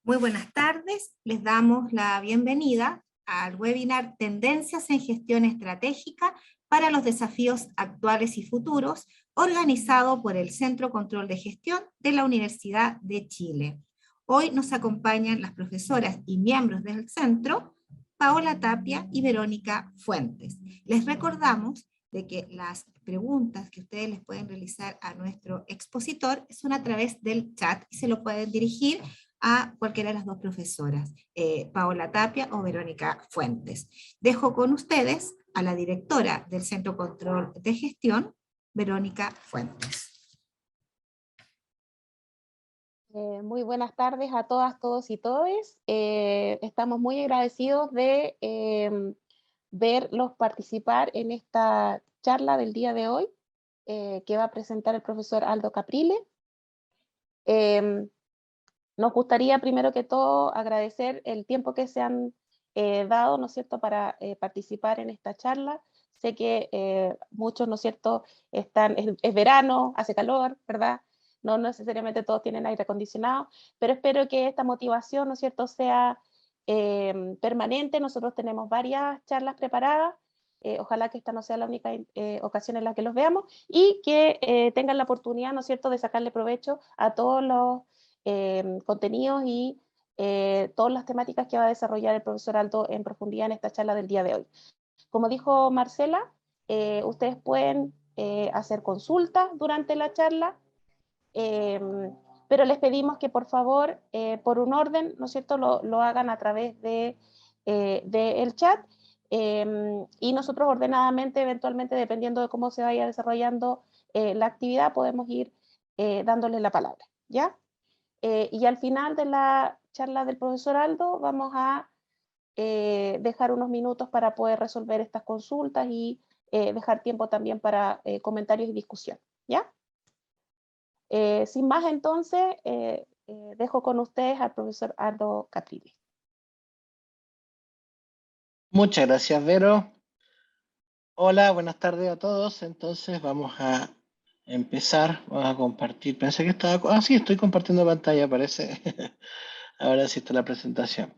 Muy buenas tardes, les damos la bienvenida al webinar Tendencias en Gestión Estratégica para los Desafíos Actuales y Futuros, organizado por el Centro Control de Gestión de la Universidad de Chile. Hoy nos acompañan las profesoras y miembros del centro, Paola Tapia y Verónica Fuentes. Les recordamos de que las preguntas que ustedes les pueden realizar a nuestro expositor son a través del chat y se lo pueden dirigir a cualquiera de las dos profesoras, Paola Tapia o Verónica Fuentes. Dejo con ustedes a la directora del Centro Control de Gestión, Verónica Fuentes. Muy buenas tardes a todas, todos y todes. Estamos muy agradecidos de verlos participar en esta charla del día de hoy, que va a presentar el profesor Aldo Caprile. Nos gustaría primero que todo agradecer el tiempo que se han dado, ¿no es cierto?, para participar en esta charla. Sé que muchos, ¿no es cierto?, es verano, hace calor, ¿verdad? No necesariamente todos tienen aire acondicionado, pero espero que esta motivación, ¿no es cierto?, sea permanente. Nosotros tenemos varias charlas preparadas. Ojalá que esta no sea la única ocasión en la que los veamos y que tengan la oportunidad, ¿no es cierto?, de sacarle provecho a todos los contenidos y todas las temáticas que va a desarrollar el profesor Aldo en profundidad en esta charla del día de hoy. Como dijo Marcela, ustedes pueden hacer consultas durante la charla, pero les pedimos que por favor, por un orden, ¿no es cierto?, lo hagan a través de el chat, y nosotros ordenadamente, eventualmente, dependiendo de cómo se vaya desarrollando la actividad, podemos ir dándole la palabra, ¿ya? Y al final de la charla del profesor Aldo vamos a dejar unos minutos para poder resolver estas consultas y dejar tiempo también para comentarios y discusión, ¿ya? Sin más, entonces, dejo con ustedes al profesor Aldo Caprile. Muchas gracias, Vero. Hola, buenas tardes a todos. Entonces vamos a empezar. Vamos a compartir. Pensé que estaba... sí, estoy compartiendo pantalla, parece. Ahora sí está la presentación.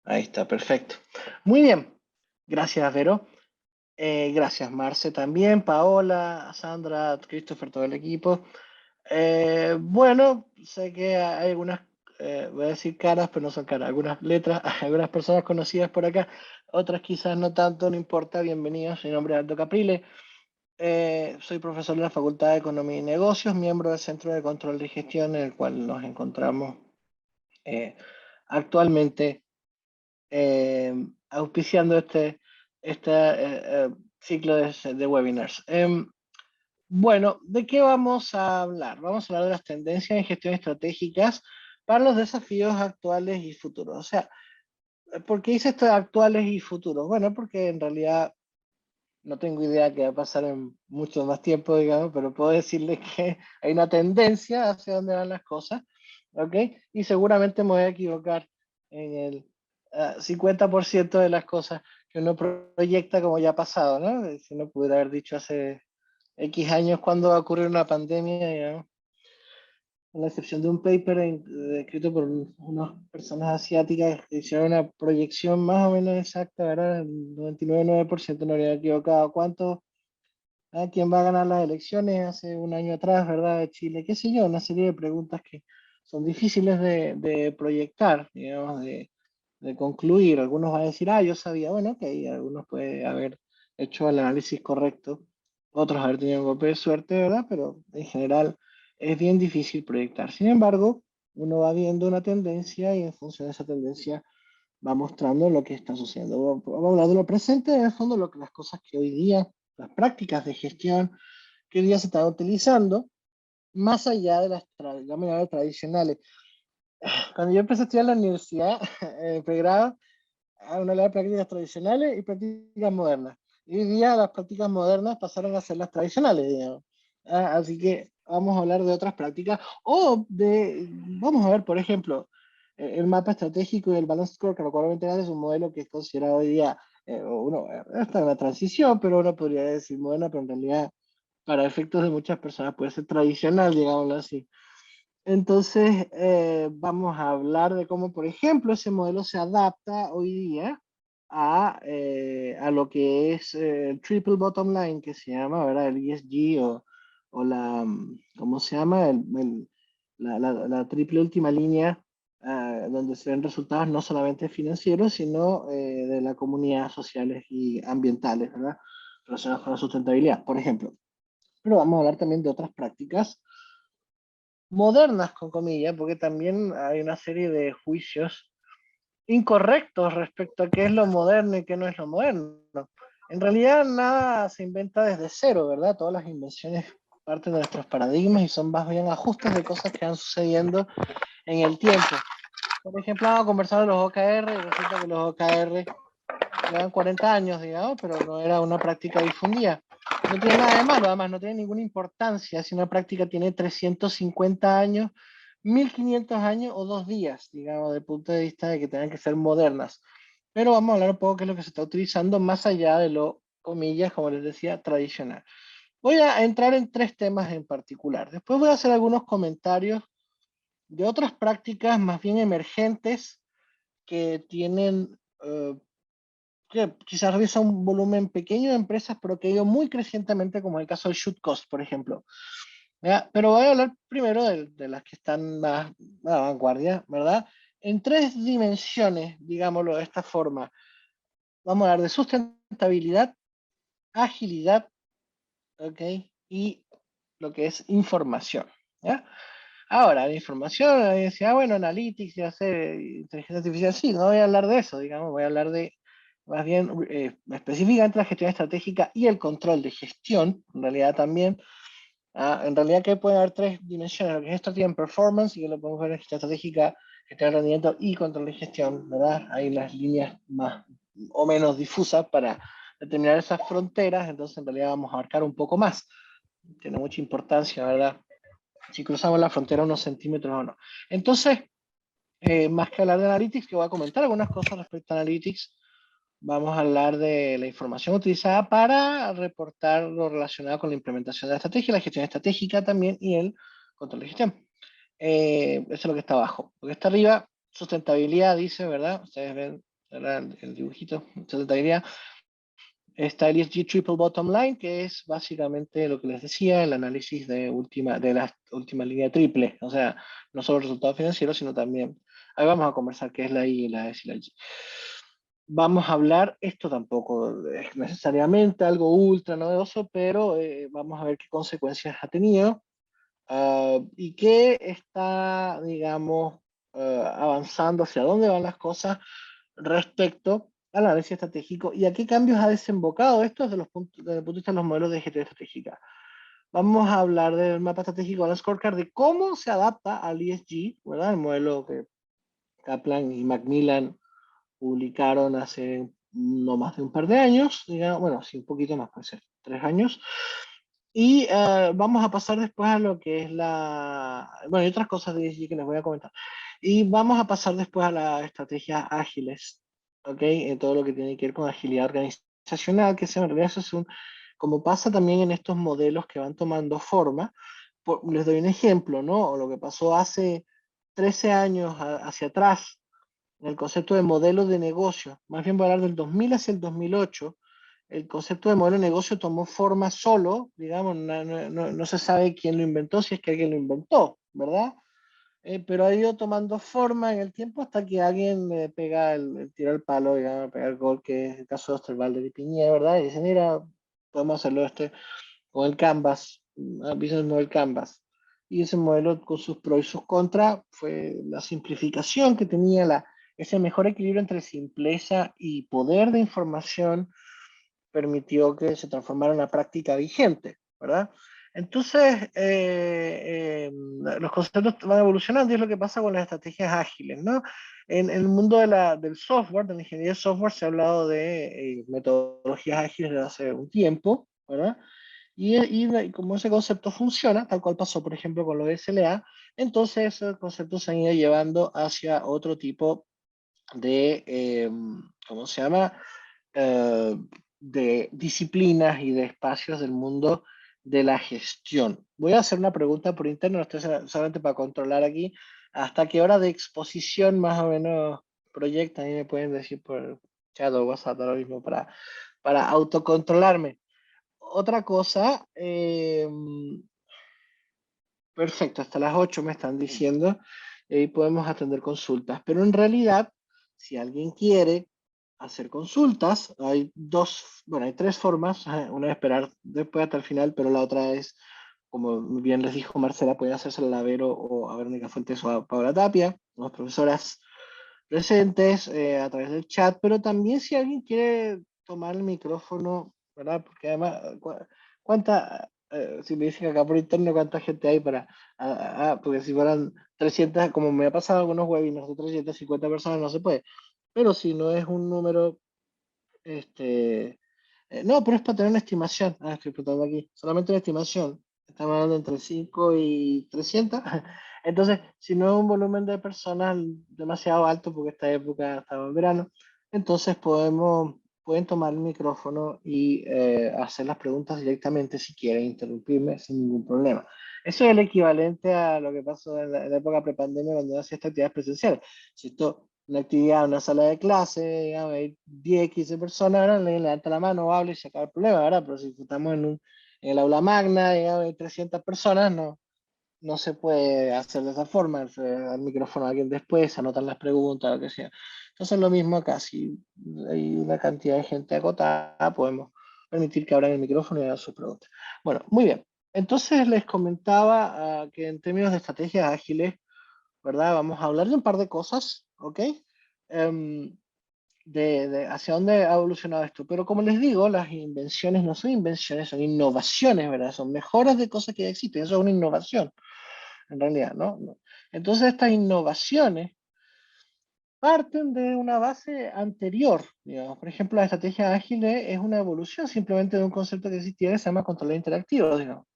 Ahí está, perfecto. Muy bien. Gracias, Vero. Gracias, Marce, también. Paola, Sandra, Christopher, todo el equipo. Bueno, sé que hay algunas, voy a decir caras, pero no son caras, algunas letras, algunas personas conocidas por acá, otras quizás no tanto, no importa. Bienvenidos, mi nombre es Aldo Caprile, soy profesor de la Facultad de Economía y Negocios, miembro del Centro de Control de Gestión, en el cual nos encontramos actualmente auspiciando este ciclo de webinars. Bueno, ¿de qué vamos a hablar? Vamos a hablar de las tendencias en gestión estratégicas para los desafíos actuales y futuros. O sea, ¿por qué hice esto de actuales y futuros? Bueno, porque en realidad no tengo idea qué va a pasar en mucho más tiempo, digamos, pero puedo decirles que hay una tendencia hacia dónde van las cosas, ¿ok? Y seguramente me voy a equivocar en el 50% de las cosas que uno proyecta como ya ha pasado, ¿no? Si uno pudiera haber dicho hace X años cuando va a ocurrir una pandemia, digamos, con la excepción de un paper escrito por unas personas asiáticas que hicieron una proyección más o menos exacta, ¿verdad? El 99,9% no habría equivocado. ¿Quién va a ganar las elecciones hace un año atrás, ¿verdad? De Chile, qué sé yo, una serie de preguntas que son difíciles de proyectar, digamos, de concluir. Algunos van a decir, yo sabía, bueno, ok, algunos puede haber hecho el análisis correcto, otros haber tenido un golpe de suerte, ¿verdad? Pero en general es bien difícil proyectar. Sin embargo, uno va viendo una tendencia y en función de esa tendencia va mostrando lo que está sucediendo. Vamos a hablar de lo presente, en el fondo, las cosas que hoy día, las prácticas de gestión que hoy día se están utilizando, más allá de las tradicionales. Cuando yo empecé a estudiar en la universidad, en pregrado, uno habla de prácticas tradicionales y prácticas modernas. Y hoy día las prácticas modernas pasaron a ser las tradicionales, digamos. Así que vamos a hablar de otras prácticas vamos a ver, por ejemplo, el mapa estratégico y el balance scorecard. Probablemente es un modelo que es considerado hoy día, está en la transición, pero uno podría decir moderna, pero en realidad para efectos de muchas personas puede ser tradicional, digámoslo así. Entonces, vamos a hablar de cómo, por ejemplo, ese modelo se adapta hoy día a lo que es el triple bottom line, que se llama, ¿verdad? El ESG o la, ¿cómo se llama? La triple última línea, donde se ven resultados no solamente financieros, sino de la comunidad, sociales y ambientales, ¿verdad? Relacionados con la sustentabilidad, por ejemplo. Pero vamos a hablar también de otras prácticas modernas, con comillas, porque también hay una serie de juicios incorrectos respecto a qué es lo moderno y qué no es lo moderno. En realidad nada se inventa desde cero, ¿verdad? Todas las invenciones parten de nuestros paradigmas y son más bien ajustes de cosas que van sucediendo en el tiempo. Por ejemplo, vamos a conversar de los OKR y resulta que los OKR llevan 40 años, digamos, pero no era una práctica difundida. No tiene nada de malo, además, no tiene ninguna importancia si una práctica tiene 350 años, 1500 años o 2 días, digamos, desde el punto de vista de que tengan que ser modernas. Pero vamos a hablar un poco de qué es lo que se está utilizando más allá de lo, comillas, como les decía, tradicional. Voy a entrar en 3 temas en particular. Después voy a hacer algunos comentarios de otras prácticas más bien emergentes que tienen que quizás revisa un volumen pequeño de empresas, pero que ha ido muy crecientemente, como el caso del Shoot Cost, por ejemplo. ¿Ya? Pero voy a hablar primero de las que están más a la vanguardia, ¿verdad? En 3 dimensiones, digámoslo de esta forma. Vamos a hablar de sustentabilidad, agilidad, ¿ok? Y lo que es información, ¿ya? Ahora, la información, ahí decía, bueno, Analytics y hacer inteligencia artificial, sí, no voy a hablar de eso, digamos, voy a hablar de, más bien, específicamente la gestión estratégica y el control de gestión, en realidad también. En realidad que puede haber 3 dimensiones, lo que es estrategia en performance, y que lo podemos ver en gestión estratégica, gestión de rendimiento y control de gestión, ¿verdad? Hay las líneas más o menos difusas para determinar esas fronteras, entonces en realidad vamos a abarcar un poco más. Tiene mucha importancia, ¿verdad? Si cruzamos la frontera unos centímetros o no. Entonces, más que hablar de Analytics, que voy a comentar algunas cosas respecto a Analytics, vamos a hablar de la información utilizada para reportar lo relacionado con la implementación de la estrategia, la gestión estratégica también y el control de gestión. Eso es lo que está abajo. Lo que está arriba, sustentabilidad, dice, ¿verdad? Ustedes ven, ¿verdad? El dibujito, sustentabilidad. Está el ESG Triple Bottom Line, que es básicamente lo que les decía, el análisis de la última línea triple, o sea, no solo resultados financieros, sino también, ahí vamos a conversar qué es la I, la S y la G. Vamos a hablar, esto tampoco es necesariamente algo ultra novedoso, pero vamos a ver qué consecuencias ha tenido y qué está, digamos, avanzando, hacia dónde van las cosas respecto al análisis estratégico y a qué cambios ha desembocado esto desde desde el punto de vista de los modelos de gestión estratégica. Vamos a hablar del mapa estratégico de la scorecard, de cómo se adapta al ESG, ¿verdad? El modelo que Kaplan y Macmillan publicaron hace no más de un par de años, digamos, bueno, sí, un poquito más, puede ser, 3 años. Y vamos a pasar después a lo que es bueno, y otras cosas de ESG que les voy a comentar. Y vamos a pasar después a las estrategias ágiles, ¿ok? En todo lo que tiene que ver con agilidad organizacional, que en realidad eso es como pasa también en estos modelos que van tomando forma. Les doy un ejemplo, ¿no? O lo que pasó hace 13 años hacia atrás, en el concepto de modelo de negocio, más bien voy a hablar del 2000 hacia el 2008, el concepto de modelo de negocio tomó forma solo, digamos, no se sabe quién lo inventó, si es que alguien lo inventó, ¿verdad? Pero ha ido tomando forma en el tiempo hasta que alguien pega tira el palo, digamos, pega el gol, que es el caso de Osterwalder y Piñera, ¿verdad? Y dice, mira, podemos hacerlo con el Canvas, Business Model Canvas. Y ese modelo con sus pros y sus contras fue la simplificación que tenía, ese mejor equilibrio entre simpleza y poder de información permitió que se transformara en una práctica vigente, ¿verdad? Entonces, los conceptos van evolucionando y es lo que pasa con las estrategias ágiles, ¿no? En el mundo del software, de la ingeniería de software, se ha hablado de metodologías ágiles desde hace un tiempo, ¿verdad? Y como ese concepto funciona, tal cual pasó, por ejemplo, con los SLA, entonces esos conceptos se han ido llevando hacia otro tipo de, ¿cómo se llama? Eh, de disciplinas y de espacios del mundo de la gestión. Voy a hacer una pregunta por interno, esto es solamente para controlar aquí, hasta qué hora de exposición más o menos proyectan, y me pueden decir por chat o WhatsApp ahora mismo para autocontrolarme. Otra cosa, perfecto, hasta las 8 me están diciendo, y podemos atender consultas, pero en realidad, si alguien quiere hacer consultas, hay hay tres formas. Una es esperar después hasta el final, pero la otra es, como bien les dijo Marcela, pueden hacerse a Vero o a Verónica Fuentes o a Paula Tapia, las profesoras presentes a través del chat, pero también si alguien quiere tomar el micrófono, ¿verdad? Porque además, si me dicen acá por interno, ¿cuánta gente hay para, porque si fueran 300, como me ha pasado algunos webinars de 350 personas, no se puede, pero si no es un número, no, pero es para tener una estimación. Estoy preguntando aquí. Solamente una estimación. Estamos hablando entre 5 y 300. Entonces, si no es un volumen de personas demasiado alto, porque esta época estaba en verano, entonces pueden tomar el micrófono y hacer las preguntas directamente si quieren interrumpirme sin ningún problema. Eso es el equivalente a lo que pasó en la época prepandemia cuando hacía estas actividades presenciales. Si esto una actividad en una sala de clase, digamos, hay 10, 15 personas, ¿verdad? Le levanta la mano, habla y se acaba el problema, ¿verdad? Pero si estamos en el aula magna, digamos, hay 300 personas, no se puede hacer de esa forma. Se da el micrófono a alguien después, se anotan las preguntas, lo que sea. Entonces lo mismo acá, si hay una cantidad de gente acotada, podemos permitir que abran el micrófono y hagan sus preguntas. Bueno, muy bien. Entonces les comentaba que en términos de estrategias ágiles, ¿verdad? Vamos a hablar de un par de cosas, ¿ok? De hacia dónde ha evolucionado esto. Pero como les digo, las invenciones no son invenciones, son innovaciones, ¿verdad? Son mejoras de cosas que ya existen. Eso es una innovación, en realidad, ¿no? Entonces, estas innovaciones parten de una base anterior, digamos. Por ejemplo, la estrategia ágil es una evolución simplemente de un concepto que existía que se llama control interactivo, digamos.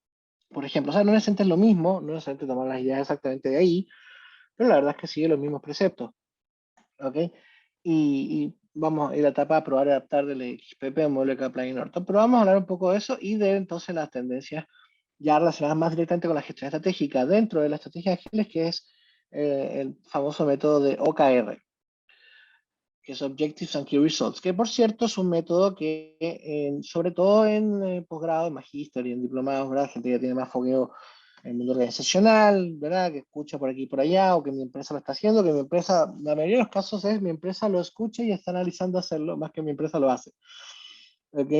Por ejemplo, o sea, no necesariamente es lo mismo, no necesariamente tomar las ideas exactamente de ahí, pero la verdad es que sigue los mismos preceptos. ¿Ok? Y vamos a ir a la etapa de probar y adaptar del XPP, modelo de Kaplan y Norton. Pero vamos a hablar un poco de eso y de entonces las tendencias ya relacionadas más directamente con la gestión estratégica dentro de la estrategia ágiles, que es el famoso método de OKR, que es Objectives and Key Results, que por cierto es un método que sobre todo en posgrado, en magíster y en diplomados, ¿verdad? Gente que tiene más fogueo en el mundo organizacional, ¿verdad? Que escucha por aquí y por allá, o que mi empresa lo está haciendo, que mi empresa, la mayoría de los casos es mi empresa lo escucha y está analizando hacerlo, más que mi empresa lo hace. ¿Ok?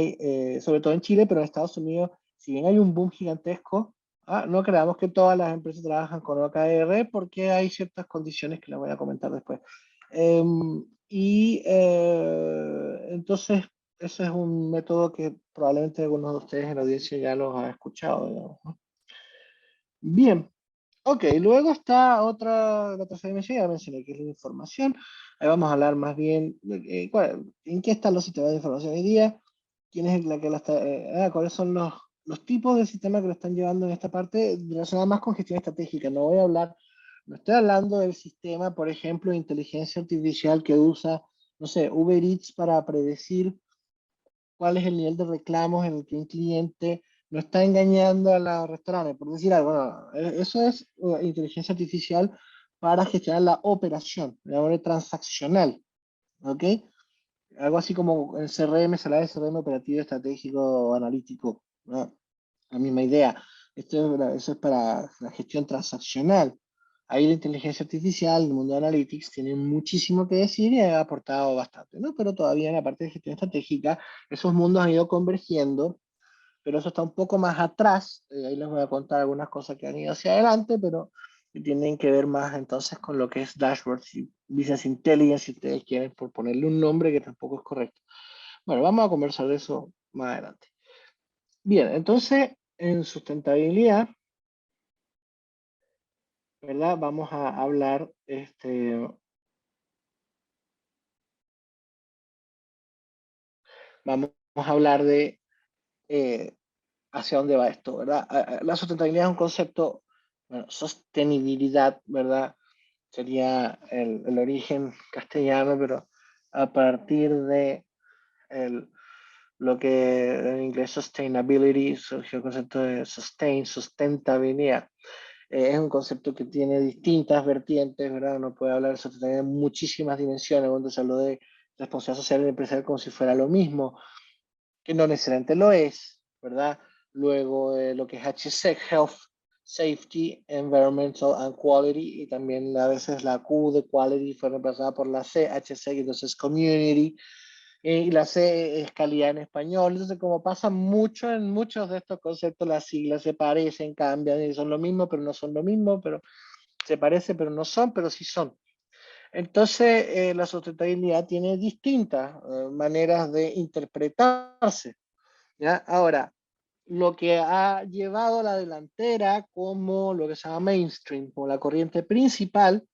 Sobre todo en Chile, pero en Estados Unidos, si bien hay un boom gigantesco, no creamos que todas las empresas trabajan con OKR porque hay ciertas condiciones que les voy a comentar después. Entonces, ese es un método que probablemente algunos de ustedes en la audiencia ya los ha escuchado, digamos, ¿no? Bien, ok, luego está la tercera dimensión, ya mencioné que es la información. Ahí vamos a hablar más bien de en qué están los sistemas de información hoy día, quién es la que la está, cuáles son los tipos de sistemas que lo están llevando en esta parte relacionada más con gestión estratégica. No estoy hablando del sistema, por ejemplo, de inteligencia artificial que usa, no sé, Uber Eats para predecir cuál es el nivel de reclamos en el que un cliente no está engañando a los restaurantes, por decir algo. No, eso es inteligencia artificial para gestionar la operación, de manera transaccional, ¿ok? Algo así como el CRM, se la de CRM operativo, estratégico, analítico, ¿no? La misma idea. Eso es para la gestión transaccional. Ahí la inteligencia artificial, el mundo de Analytics, tiene muchísimo que decir y ha aportado bastante, ¿no? Pero todavía en la parte de gestión estratégica, esos mundos han ido convergiendo, pero eso está un poco más atrás. Ahí les voy a contar algunas cosas que han ido hacia adelante, pero que tienen que ver más entonces con lo que es dashboards y business intelligence, si ustedes quieren, por ponerle un nombre que tampoco es correcto. Bueno, vamos a conversar de eso más adelante. Bien, entonces, en sustentabilidad, ¿verdad? Vamos a hablar, vamos a hablar de hacia dónde va esto, ¿verdad? La sustentabilidad es un concepto, bueno, sostenibilidad, ¿verdad? Sería el origen castellano, pero a partir de lo que en inglés sustainability, surgió el concepto de sustentabilidad. Es un concepto que tiene distintas vertientes, ¿verdad? Uno puede hablar de sostenibilidad en muchísimas dimensiones, cuando se habló de responsabilidad social y empresarial como si fuera lo mismo, que no necesariamente lo es, ¿verdad? Luego lo que es HSEC, Health, Safety, Environmental and Quality, y también a veces la Q de Quality fue reemplazada por la C, HSEC, entonces Community, y la C es calidad en español. Entonces, como pasa mucho en muchos de estos conceptos, las siglas se parecen, cambian, y son lo mismo, pero no son lo mismo, pero se parecen, pero no son, pero sí son. Entonces, la sustentabilidad tiene distintas maneras de interpretarse, ¿ya? Ahora, lo que ha llevado a la delantera como lo que se llama mainstream, como la corriente principal,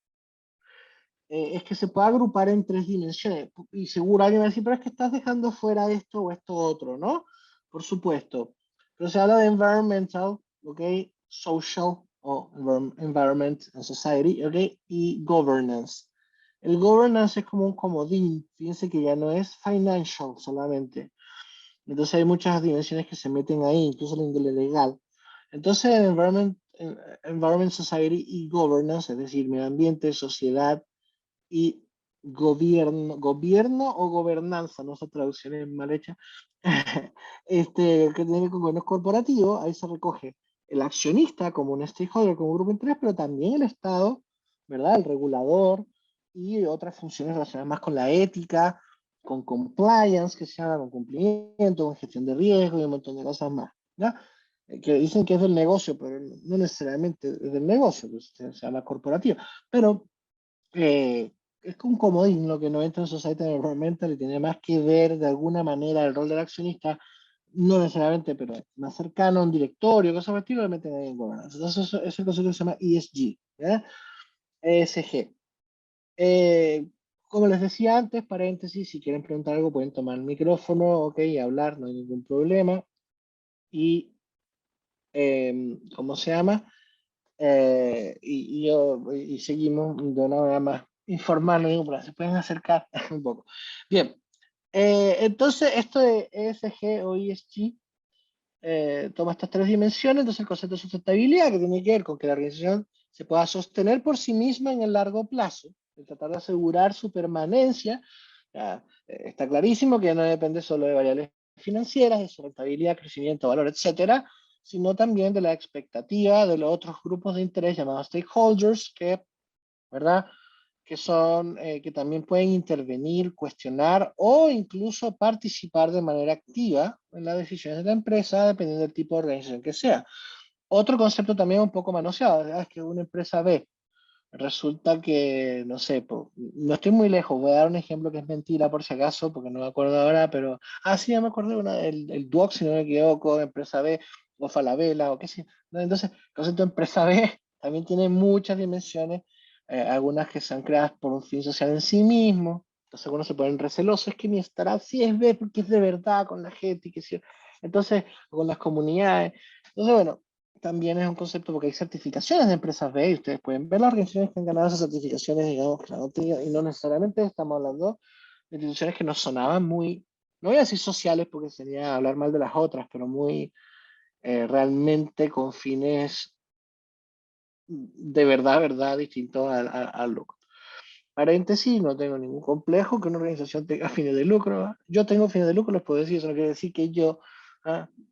es que se puede agrupar en tres dimensiones. Y seguro alguien va a decir, pero es que estás dejando fuera esto o esto otro, ¿no? Por supuesto. Pero se habla de environmental, ¿ok? Social o environment and society, ¿ok? Y governance. El governance es como un comodín. Fíjense que ya no es financial solamente. Entonces hay muchas dimensiones que se meten ahí, incluso la índole legal. Entonces, environment, society y governance, es decir, medio ambiente, sociedad y gobierno o gobernanza, no son traducciones mal hechas, que tiene que ver con gobiernos corporativos, ahí se recoge el accionista como un stakeholder, como un grupo de interés, pero también el Estado, ¿verdad? El regulador y otras funciones relacionadas más con la ética, con compliance, que se llama, con cumplimiento, con gestión de riesgo y un montón de cosas más, ¿ya? Que dicen que es del negocio, pero no necesariamente es del negocio, pues se llama corporativo. Pero es un comodín lo que no entra en Society Environmental y tiene más que ver de alguna manera el rol del accionista, no necesariamente, pero más cercano a un directorio, cosas por el estilo, lo meten ahí en governance. Entonces, eso es el concepto que se llama ESG, ¿ya? ESG. Como les decía antes, paréntesis, si quieren preguntar algo pueden tomar el micrófono, ok, y hablar, no hay ningún problema. Y, ¿cómo se llama? Y seguimos de una manera más informal, no digo, pero se pueden acercar un poco. Bien, entonces esto de ESG o ESG toma estas tres dimensiones. Entonces el concepto de sustentabilidad, que tiene que ver con que la organización se pueda sostener por sí misma en el largo plazo, de tratar de asegurar su permanencia. Ya, está clarísimo que ya no depende solo de variables financieras, de su rentabilidad, crecimiento, valor, etcétera, sino también de la expectativa de los otros grupos de interés llamados stakeholders, que, ¿verdad? Que son, que también pueden intervenir, cuestionar o incluso participar de manera activa en las decisiones de la empresa, dependiendo del tipo de organización que sea. Otro concepto también un poco manoseado, ¿verdad? Es que una empresa B resulta que, no sé, no estoy muy lejos, voy a dar un ejemplo que es mentira por si acaso, porque no me acuerdo ahora, pero, sí, ya me acuerdo, el Duoc, si no me equivoco, empresa B, o Falabella, o qué sé, ¿no? Entonces, el concepto de empresa B también tiene muchas dimensiones, algunas que son creadas por un fin social en sí mismo, entonces algunos se ponen recelosos, es que mi startup sí es B porque es de verdad con la gente, y que sí, entonces, con las comunidades, entonces, bueno, también es un concepto porque hay certificaciones de empresas B y ustedes pueden ver las organizaciones que han ganado esas certificaciones, digamos, claro, y no necesariamente estamos hablando de instituciones que nos sonaban muy, no voy a decir sociales porque sería hablar mal de las otras, pero muy realmente con fines de verdad distintos al lucro. Paréntesis, no tengo ningún complejo que una organización tenga fines de lucro. ¿Ah? Yo tengo fines de lucro, les puedo decir, eso no quiere decir que yo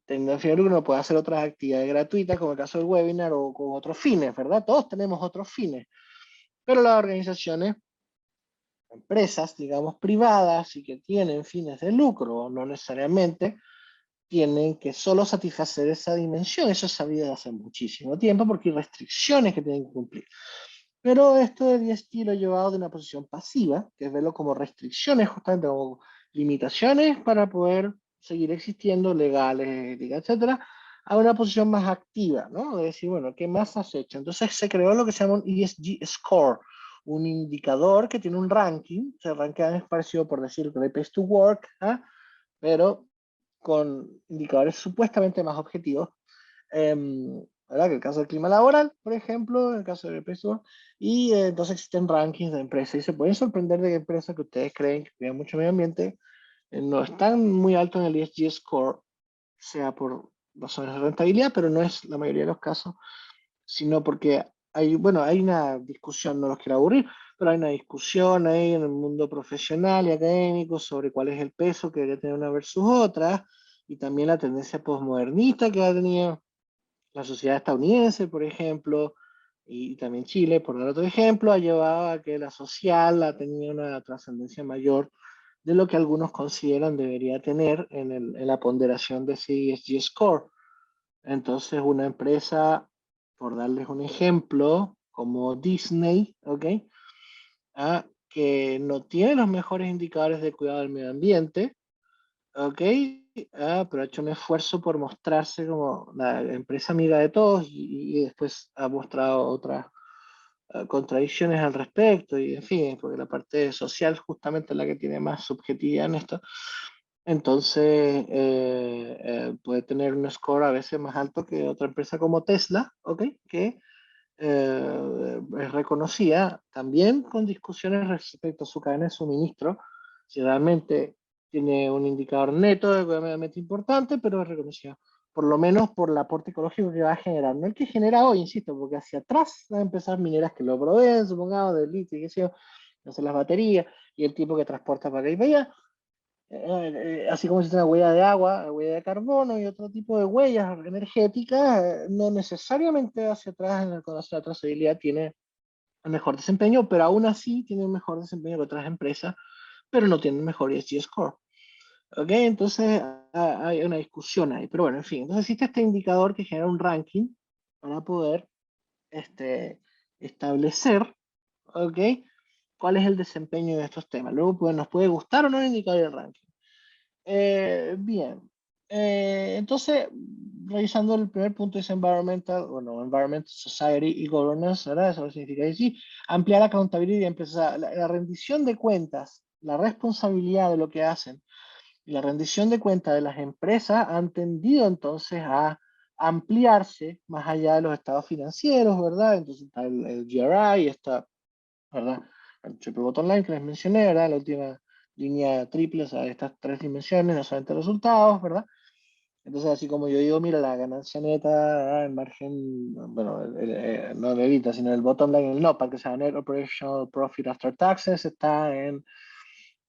tenga fines de lucro, no puedo hacer otras actividades gratuitas, como el caso del webinar o con otros fines, ¿verdad? Todos tenemos otros fines, pero las organizaciones, empresas, digamos, privadas y que tienen fines de lucro, no necesariamente tienen que solo satisfacer esa dimensión. Eso es sabido desde hace muchísimo tiempo porque hay restricciones que tienen que cumplir. Pero esto de ESG lo he llevado de una posición pasiva, que es verlo como restricciones, justamente como limitaciones para poder seguir existiendo, legales, éticas, etcétera, a una posición más activa, ¿no? De decir, bueno, ¿qué más has hecho? Entonces se creó lo que se llama un ESG Score, un indicador que tiene un ranking, se rankea, es parecido por decir Great Place to Work, pero con indicadores supuestamente más objetivos, ¿verdad? Que el caso del clima laboral, por ejemplo, en el caso del peso, y entonces existen rankings de empresas y se pueden sorprender de empresas que ustedes creen que cuidan mucho medio ambiente, no están muy altos en el ESG score, sea por razones de rentabilidad, pero no es la mayoría de los casos, sino porque hay una discusión, no los quiero aburrir, pero hay una discusión ahí en el mundo profesional y académico sobre cuál es el peso que debería tener una versus otra, y también la tendencia postmodernista que ha tenido la sociedad estadounidense, por ejemplo, y también Chile, por dar otro ejemplo, ha llevado a que la social ha tenido una trascendencia mayor de lo que algunos consideran debería tener en la ponderación de ese ESG score. Entonces, una empresa, por darles un ejemplo, como Disney, ¿ok? Que no tiene los mejores indicadores de cuidado del medio ambiente, ¿ok? Pero ha hecho un esfuerzo por mostrarse como la empresa amiga de todos y después ha mostrado otras contradicciones al respecto y en fin, porque la parte social justamente es la que tiene más subjetividad en esto. Entonces, puede tener un score a veces más alto que otra empresa como Tesla, ¿ok? Que es reconocida también con discusiones respecto a su cadena de suministro, si realmente tiene un indicador neto medianamente importante, pero es reconocida por lo menos por el aporte ecológico que va a generar, no el que genera hoy, insisto, porque hacia atrás van a empezar mineras que lo proveen, supongamos, de litio y qué sé yo, hacer las baterías, y el tipo que transporta para acá y para allá, así como existe una huella de agua, huella de carbono y otro tipo de huellas energéticas, no necesariamente hacia atrás hacia la trazabilidad tiene un mejor desempeño, pero aún así tiene un mejor desempeño que otras empresas, pero no tienen mejor ESG score. ¿Ok? Entonces hay una discusión ahí, pero bueno, en fin, entonces existe este indicador que genera un ranking para poder establecer, ¿ok? Cuál es el desempeño de estos temas. Luego pues, nos puede gustar o no el indicador del ranking. Bien. Entonces, revisando el primer punto es environment, society y governance, ¿verdad? Eso significa decir, ampliar la accountability de empresas, la rendición de cuentas, la responsabilidad de lo que hacen y la rendición de cuentas de las empresas han tendido entonces a ampliarse más allá de los estados financieros, ¿verdad? Entonces está el GRI, está, ¿verdad? El triple bottom line que les mencioné, ¿verdad? La última línea triple, o sea, estas tres dimensiones, no solamente resultados, ¿verdad? Entonces, así como yo digo, mira, la ganancia neta, ¿verdad? El margen, bueno, no el evita, sino el bottom line, el NOPAT, que sea Net Operational Profit After Taxes, está en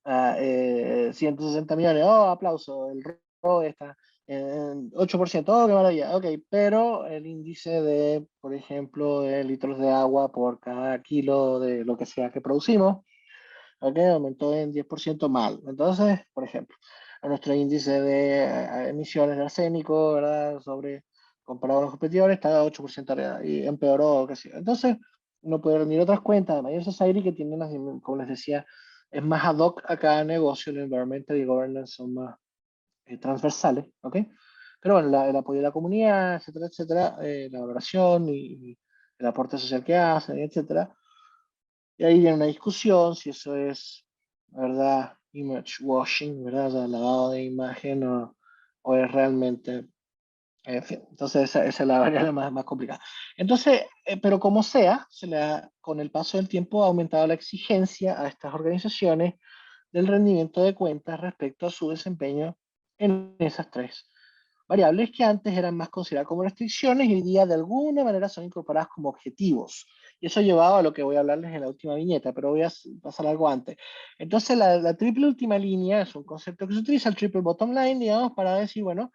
160 millones, oh, aplauso, el ROE está en 8%, oh, qué maravilla, ok, pero el índice de, por ejemplo, de litros de agua por cada kilo de lo que sea que producimos, ok, aumentó en 10% mal. Entonces, por ejemplo, a nuestro índice de emisiones de arsénico, ¿verdad? Comparado a los competidores, está 8% arriba y empeoró, qué sé yo. Entonces, uno puede rendir otras cuentas de Mayor Society que tienen, como les decía, es más ad hoc a cada negocio, el environmental y governance son más transversales, ¿ok? Pero bueno, el apoyo de la comunidad, etcétera, la valoración y el aporte social que hacen, etcétera. Y ahí viene una discusión si eso es, ¿verdad? Image washing, ¿verdad? O sea, lavado de imagen o es realmente, en fin. Entonces esa es la variable más complicada. Entonces, pero como sea, con el paso del tiempo ha aumentado la exigencia a estas organizaciones del rendimiento de cuentas respecto a su desempeño en esas tres variables que antes eran más consideradas como restricciones y hoy día de alguna manera son incorporadas como objetivos. Y eso ha llevado a lo que voy a hablarles en la última viñeta, pero voy a pasar algo antes. Entonces, la triple última línea es un concepto que se utiliza, el triple bottom line, digamos, para decir, bueno,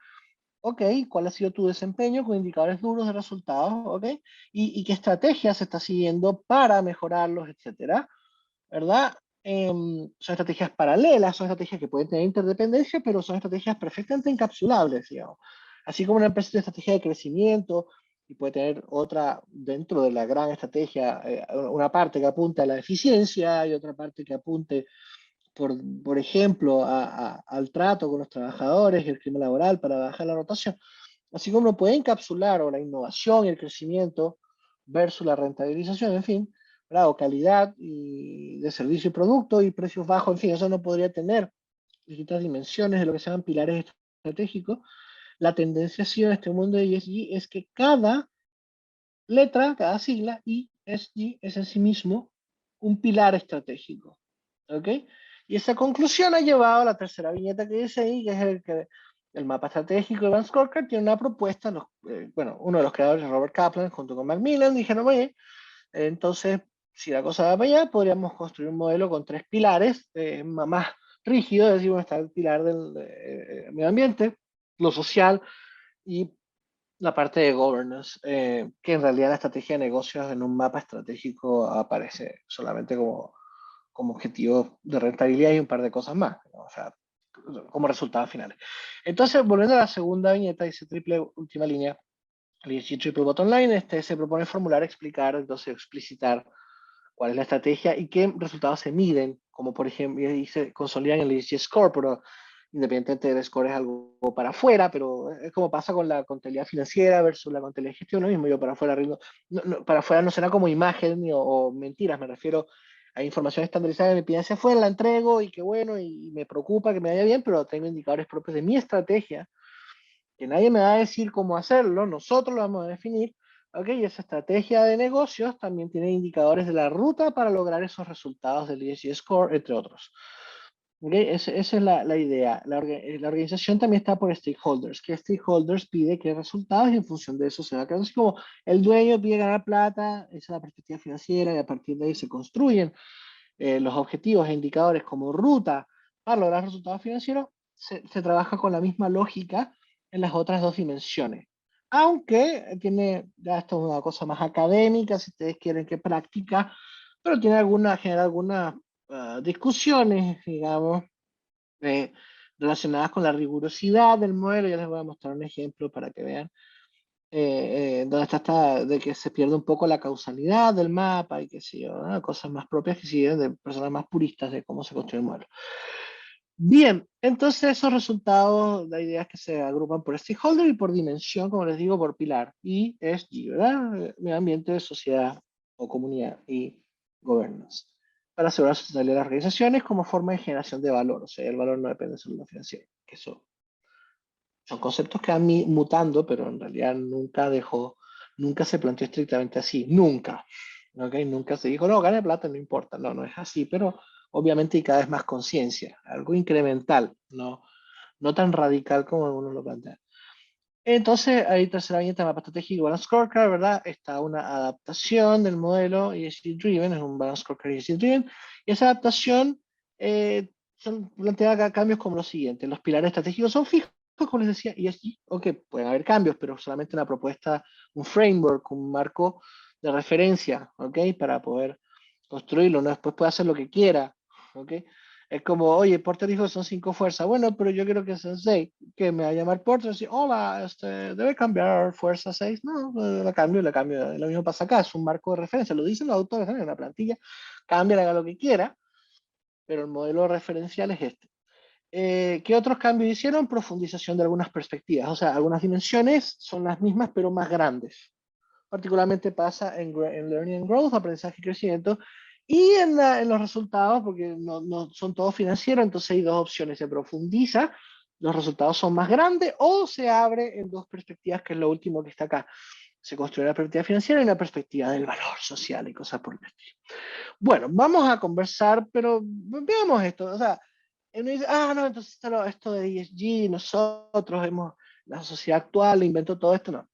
ok, ¿cuál ha sido tu desempeño con indicadores duros de resultados? Ok, y qué estrategias se está siguiendo para mejorarlos, etcétera, ¿verdad? Son estrategias paralelas, son estrategias que pueden tener interdependencia, pero son estrategias perfectamente encapsulables, digamos. Así como una empresa tiene estrategia de crecimiento y puede tener otra dentro de la gran estrategia, una parte que apunte a la eficiencia y otra parte que apunte, por ejemplo, al trato con los trabajadores y el clima laboral para bajar la rotación. Así como uno puede encapsular o la innovación y el crecimiento versus la rentabilización, en fin, ¿verdad? O calidad de servicio y producto y precios bajos, en fin, eso no podría tener distintas dimensiones de lo que se llaman pilares estratégicos. La tendencia ha sido en este mundo de ESG es que cada letra, cada sigla, ESG es en sí mismo un pilar estratégico. ¿Ok? Y esa conclusión ha llevado a la tercera viñeta que dice ahí, que es el mapa estratégico de Van Scorecard. Tiene una propuesta, bueno, uno de los creadores, Robert Kaplan, junto con Macmillan, dijeron, oye, entonces, si la cosa va para allá, podríamos construir un modelo con 3 pilares, más rígido, decimos, está el pilar del medio ambiente, lo social y la parte de governance, que en realidad la estrategia de negocios en un mapa estratégico aparece solamente como objetivo de rentabilidad y un par de cosas más, ¿no? O sea, como resultados finales. Entonces, volviendo a la segunda viñeta, dice triple última línea, el ESG Triple Bottom Line, se propone formular, explicar, entonces explicitar cuál es la estrategia y qué resultados se miden, como por ejemplo, y se consolidan en el ESG Score, pero independientemente del score es algo para afuera, pero es como pasa con la contabilidad financiera versus la contabilidad de gestión, lo mismo, yo para afuera rindo, para afuera no será como imagen o mentiras, me refiero a información estandarizada que me piden hacia afuera, la entrego y qué bueno, y me preocupa que me vaya bien, pero tengo indicadores propios de mi estrategia, que nadie me va a decir cómo hacerlo, nosotros lo vamos a definir, ¿ok? Y esa estrategia de negocios también tiene indicadores de la ruta para lograr esos resultados del ESG Score, entre otros. ¿Okay? Esa es la idea. La organización también está por stakeholders, que stakeholders pide que resultados y en función de eso se va creando. Así como el dueño pide ganar plata, esa es la perspectiva financiera y a partir de ahí se construyen los objetivos e indicadores como ruta para lograr resultados financieros, se trabaja con la misma lógica en las otras dos dimensiones. Aunque tiene, ya esto es una cosa más académica, si ustedes quieren que práctica, pero tiene genera algunas discusiones, digamos, eh, relacionadas con la rigurosidad del modelo. Ya les voy a mostrar un ejemplo para que vean donde está de que se pierde un poco la causalidad del mapa y que sé yo, ¿no? Cosas más propias que siguen de personas más puristas de cómo se construye el modelo. Bien, entonces esos resultados, la idea es que se agrupan por stakeholder y por dimensión, como les digo, por pilar. Y es G, ¿verdad? Medio ambiente, sociedad o comunidad y governance. Para asegurar la sustentabilidad de las organizaciones como forma de generación de valor. O sea, el valor no depende solo de lo financiero, que eso son conceptos que van mutando, pero en realidad nunca se planteó estrictamente así, nunca. ¿Okay? Nunca se dijo, no, gane plata, no importa. No, no es así, pero obviamente hay cada vez más conciencia, algo incremental, no tan radical como algunos lo plantean. Entonces, ahí tercera viñeta, mapa estratégico, balance scorecard, ¿verdad? Está una adaptación del modelo ESG Driven, es un balance scorecard ESG Driven, y esa adaptación plantea cambios como lo siguiente: los pilares estratégicos son fijos, como les decía, ESG, ok, pueden haber cambios, pero solamente una propuesta, un framework, un marco de referencia, ok, para poder construirlo, ¿no? Después puede hacer lo que quiera, ok. Es como, oye, Porter dijo que son 5 fuerzas. Bueno, pero yo quiero que sean 6. Que me va a llamar Porter y decir, hola, debe cambiar fuerza 6. No, la cambio. Lo mismo pasa acá, es un marco de referencia. Lo dicen los autores en una plantilla. Cambia, haga lo que quiera, pero el modelo referencial es este. ¿Qué otros cambios hicieron? Profundización de algunas perspectivas. O sea, algunas dimensiones son las mismas, pero más grandes. Particularmente pasa en Learning and Growth, aprendizaje y crecimiento, y en los resultados, porque no son todos financieros, entonces hay dos opciones: se profundiza, los resultados son más grandes, o se abre en dos perspectivas, que es lo último que está acá. Se construye una perspectiva financiera y una perspectiva del valor social y cosas por el estilo. Bueno, vamos a conversar, pero veamos esto. O sea, uno dice, no, entonces esto de ESG, nosotros la sociedad actual inventó todo esto. No.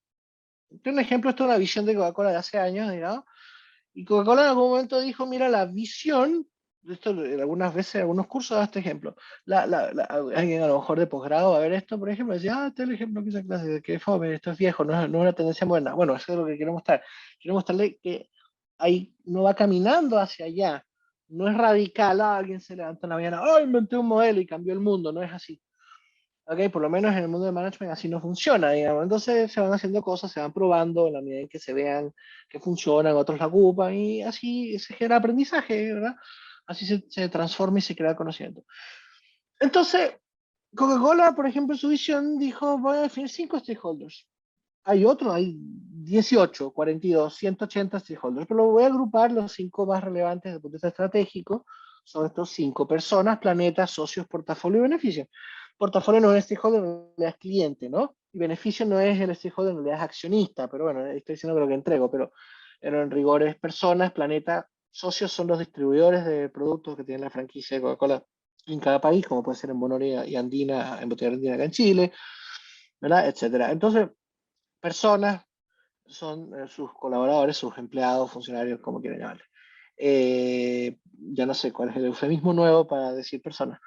Un ejemplo, esto es una visión de Coca-Cola de hace años, digamos, y Coca-Cola en algún momento dijo, mira, la visión, esto algunas veces, en algunos cursos da este ejemplo, alguien a lo mejor de posgrado va a ver esto, por ejemplo, y decía, este es el ejemplo que hice en clase, de que fome, esto es viejo, no es una tendencia moderna. Bueno, eso es lo que quiero mostrar. Quiero mostrarle que ahí no va caminando hacia allá, no es radical, alguien se levanta en la mañana, inventé un modelo y cambió el mundo, no es así. Okay, por lo menos en el mundo de management así no funciona, digamos. Entonces se van haciendo cosas, se van probando en la medida en que se vean que funcionan, otros la ocupan y así se genera aprendizaje, ¿verdad? Así se transforma y se crea conocimiento. Entonces, Coca-Cola, por ejemplo, en su visión dijo, voy a definir 5 stakeholders. Hay 18, 42, 180 stakeholders, pero voy a agrupar los 5 más relevantes desde el punto de vista estratégico. Son estos 5 personas: planeta, socios, portafolio y beneficio. Portafolio no es stakeholder, no es cliente, ¿no? Y beneficio no es el stakeholder, no es accionista, pero bueno, estoy diciendo lo que entrego, pero en rigor es personas, planeta, socios son los distribuidores de productos que tienen la franquicia de Coca-Cola en cada país, como puede ser en Bonoria y Andina, en Botella Andina acá en Chile, ¿verdad? Etcétera. Entonces, personas son sus colaboradores, sus empleados, funcionarios, como quieran llamarle. Ya no sé cuál es el eufemismo nuevo para decir personas.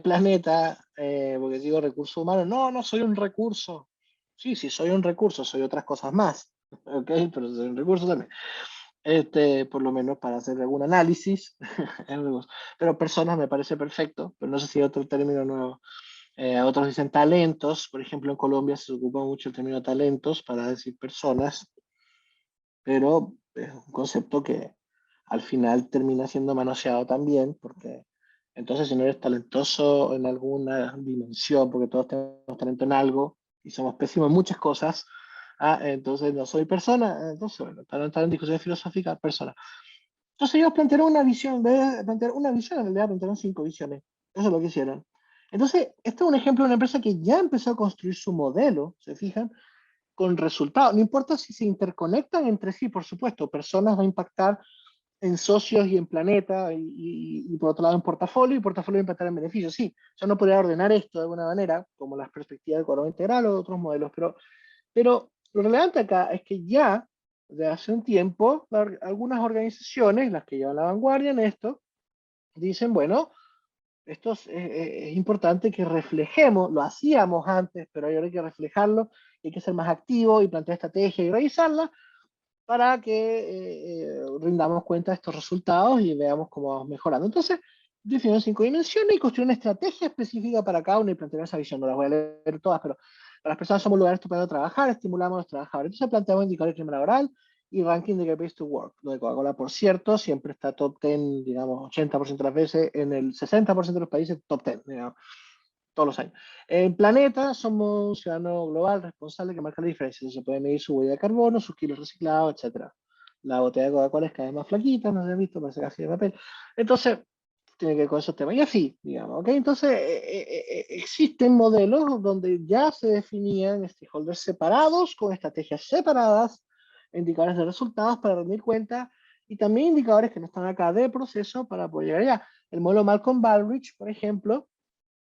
Planeta, porque digo recurso humano, no, no soy un recurso. Sí, sí, soy un recurso, soy otras cosas más. Ok, pero soy un recurso también. Por lo menos para hacer algún análisis. Pero personas me parece perfecto, pero no sé si hay otro término nuevo. Otros dicen talentos, por ejemplo en Colombia se ocupa mucho el término talentos para decir personas, pero es un concepto que al final termina siendo manoseado también, porque entonces si no eres talentoso en alguna dimensión, porque todos tenemos talento en algo y somos pésimos en muchas cosas, entonces no soy persona, entonces bueno, están en discusión filosófica, persona. Entonces ellos plantearon una visión, en vez de plantear una visión, en realidad plantearon 5 visiones. Eso es lo que hicieron. Entonces, este es un ejemplo de una empresa que ya empezó a construir su modelo, ¿se fijan? Con resultados. No importa si se interconectan entre sí, por supuesto, personas va a impactar en socios y en planeta, y por otro lado en portafolio, y portafolio va a impactar en beneficios. Sí, yo no podría ordenar esto de alguna manera, como las perspectivas de cuadro integral o otros modelos, pero lo relevante acá es que ya, de hace un tiempo, algunas organizaciones, las que llevan la vanguardia en esto, dicen, bueno, esto es importante que reflejemos, lo hacíamos antes, pero ahora hay que reflejarlo, hay que ser más activo y plantear estrategias y revisarlas para que rindamos cuenta de estos resultados y veamos cómo vamos mejorando. Entonces, definimos 5 dimensiones y construir una estrategia específica para cada uno y plantear esa visión. No las voy a leer todas, pero para las personas somos lugares estupendos de trabajar, estimulamos a los trabajadores. Entonces planteamos indicadores de clima laboral y ranking de Great Place to Work. Lo de Coca-Cola, por cierto, siempre está top 10, digamos, 80% de las veces, en el 60% de los países top 10, digamos, todos los años. En Planeta somos un ciudadano global responsable que marca la diferencia. Se puede medir su huella de carbono, sus kilos reciclados, etcétera. La botella de Coca-Cola es cada vez más flaquita, no se ha visto, parece casi de papel. Entonces, tiene que ver con esos temas. Y así, digamos, ¿ok? Entonces, existen modelos donde ya se definían stakeholders separados, con estrategias separadas, indicadores de resultados para rendir cuenta, y también indicadores que no están acá de proceso para poder llegar allá. El modelo Malcolm Baldrige, por ejemplo,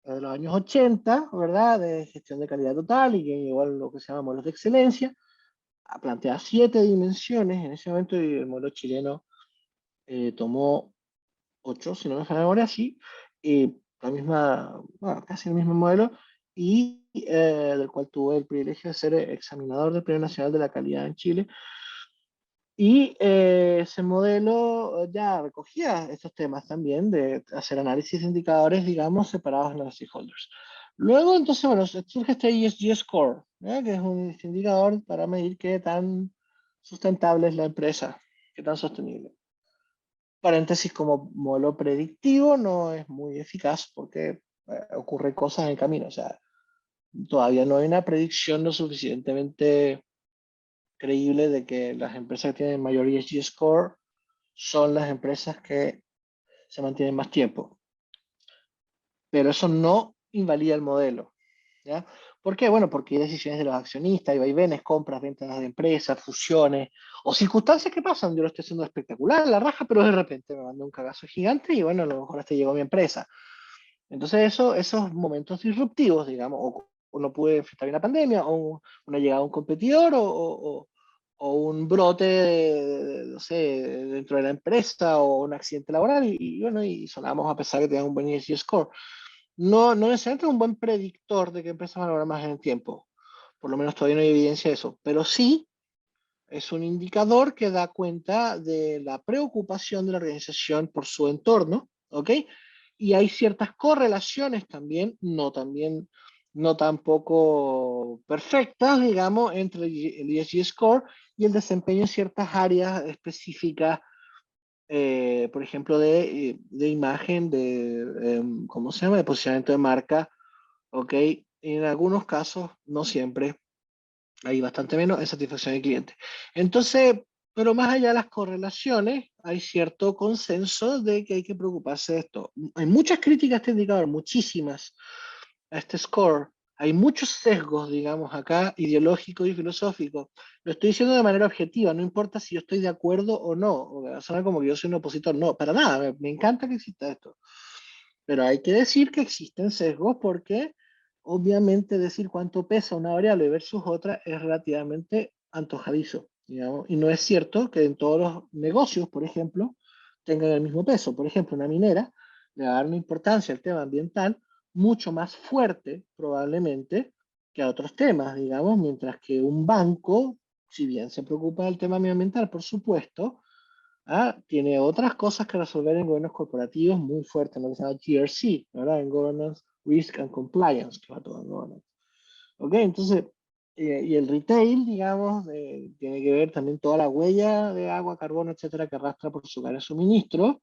de los años 80, ¿verdad? De gestión de calidad total y que igual lo que se llama modelos de excelencia, plantea 7 dimensiones en ese momento y el modelo chileno tomó 8, si no me falla la memoria, sí, la misma, bueno, casi el mismo modelo, y del cual tuve el privilegio de ser examinador del Premio Nacional de la Calidad en Chile. Y ese modelo ya recogía estos temas también de hacer análisis de indicadores, digamos, separados en los stakeholders. Luego, entonces, bueno, surge este ESG Score, ¿eh? Que es un indicador para medir qué tan sustentable es la empresa, qué tan sostenible. Paréntesis, como modelo predictivo no es muy eficaz porque ocurren cosas en el camino. O sea, todavía no hay una predicción lo suficientemente creíble de que las empresas que tienen mayor ESG Score son las empresas que se mantienen más tiempo. Pero eso no invalida el modelo, ¿ya? ¿Por qué? Bueno, porque hay decisiones de los accionistas, hay vaivenes, compras, ventas de empresas, fusiones, o circunstancias que pasan. Yo lo estoy haciendo espectacular, la raja, pero de repente me mandó un cagazo gigante y bueno, a lo mejor hasta llegó a mi empresa. Entonces esos momentos disruptivos, digamos, o no pude enfrentar bien la pandemia, o una llegada de un competidor, o un brote, no sé, dentro de la empresa, o un accidente laboral, y bueno, y sonamos a pesar de que tengan un buen ESG score. No, no necesariamente un buen predictor de que empresas van a lograr más en el tiempo. Por lo menos todavía no hay evidencia de eso, pero sí es un indicador que da cuenta de la preocupación de la organización por su entorno, ¿ok? Y hay ciertas correlaciones también, no tampoco perfectas, digamos, entre el ESG score y el desempeño en ciertas áreas específicas, por ejemplo, de imagen, ¿cómo se llama? De posicionamiento de marca, ¿ok? En algunos casos, no siempre, hay bastante menos en satisfacción del cliente. Entonces, pero más allá de las correlaciones, hay cierto consenso de que hay que preocuparse de esto. Hay muchas críticas a este indicador, muchísimas, a este score. Hay muchos sesgos, digamos, acá, ideológicos y filosóficos. Lo estoy diciendo de manera objetiva, no importa si yo estoy de acuerdo o no, o suena como que yo soy un opositor, no, para nada, me encanta que exista esto. Pero hay que decir que existen sesgos porque obviamente decir cuánto pesa una variable versus otra es relativamente antojadizo, digamos, y no es cierto que en todos los negocios, por ejemplo, tengan el mismo peso. Por ejemplo, una minera le va a dar una importancia al tema ambiental mucho más fuerte, probablemente, que a otros temas, digamos, mientras que un banco, si bien se preocupa del tema medioambiental, por supuesto, tiene otras cosas que resolver en gobiernos corporativos muy fuertes, lo que se llama GRC, ¿verdad? En Governance, Risk and Compliance, que va todo en Governance. ¿Ok? Entonces, y el retail, digamos, tiene que ver también toda la huella de agua, carbono, etcétera, que arrastra por su cadena de suministro.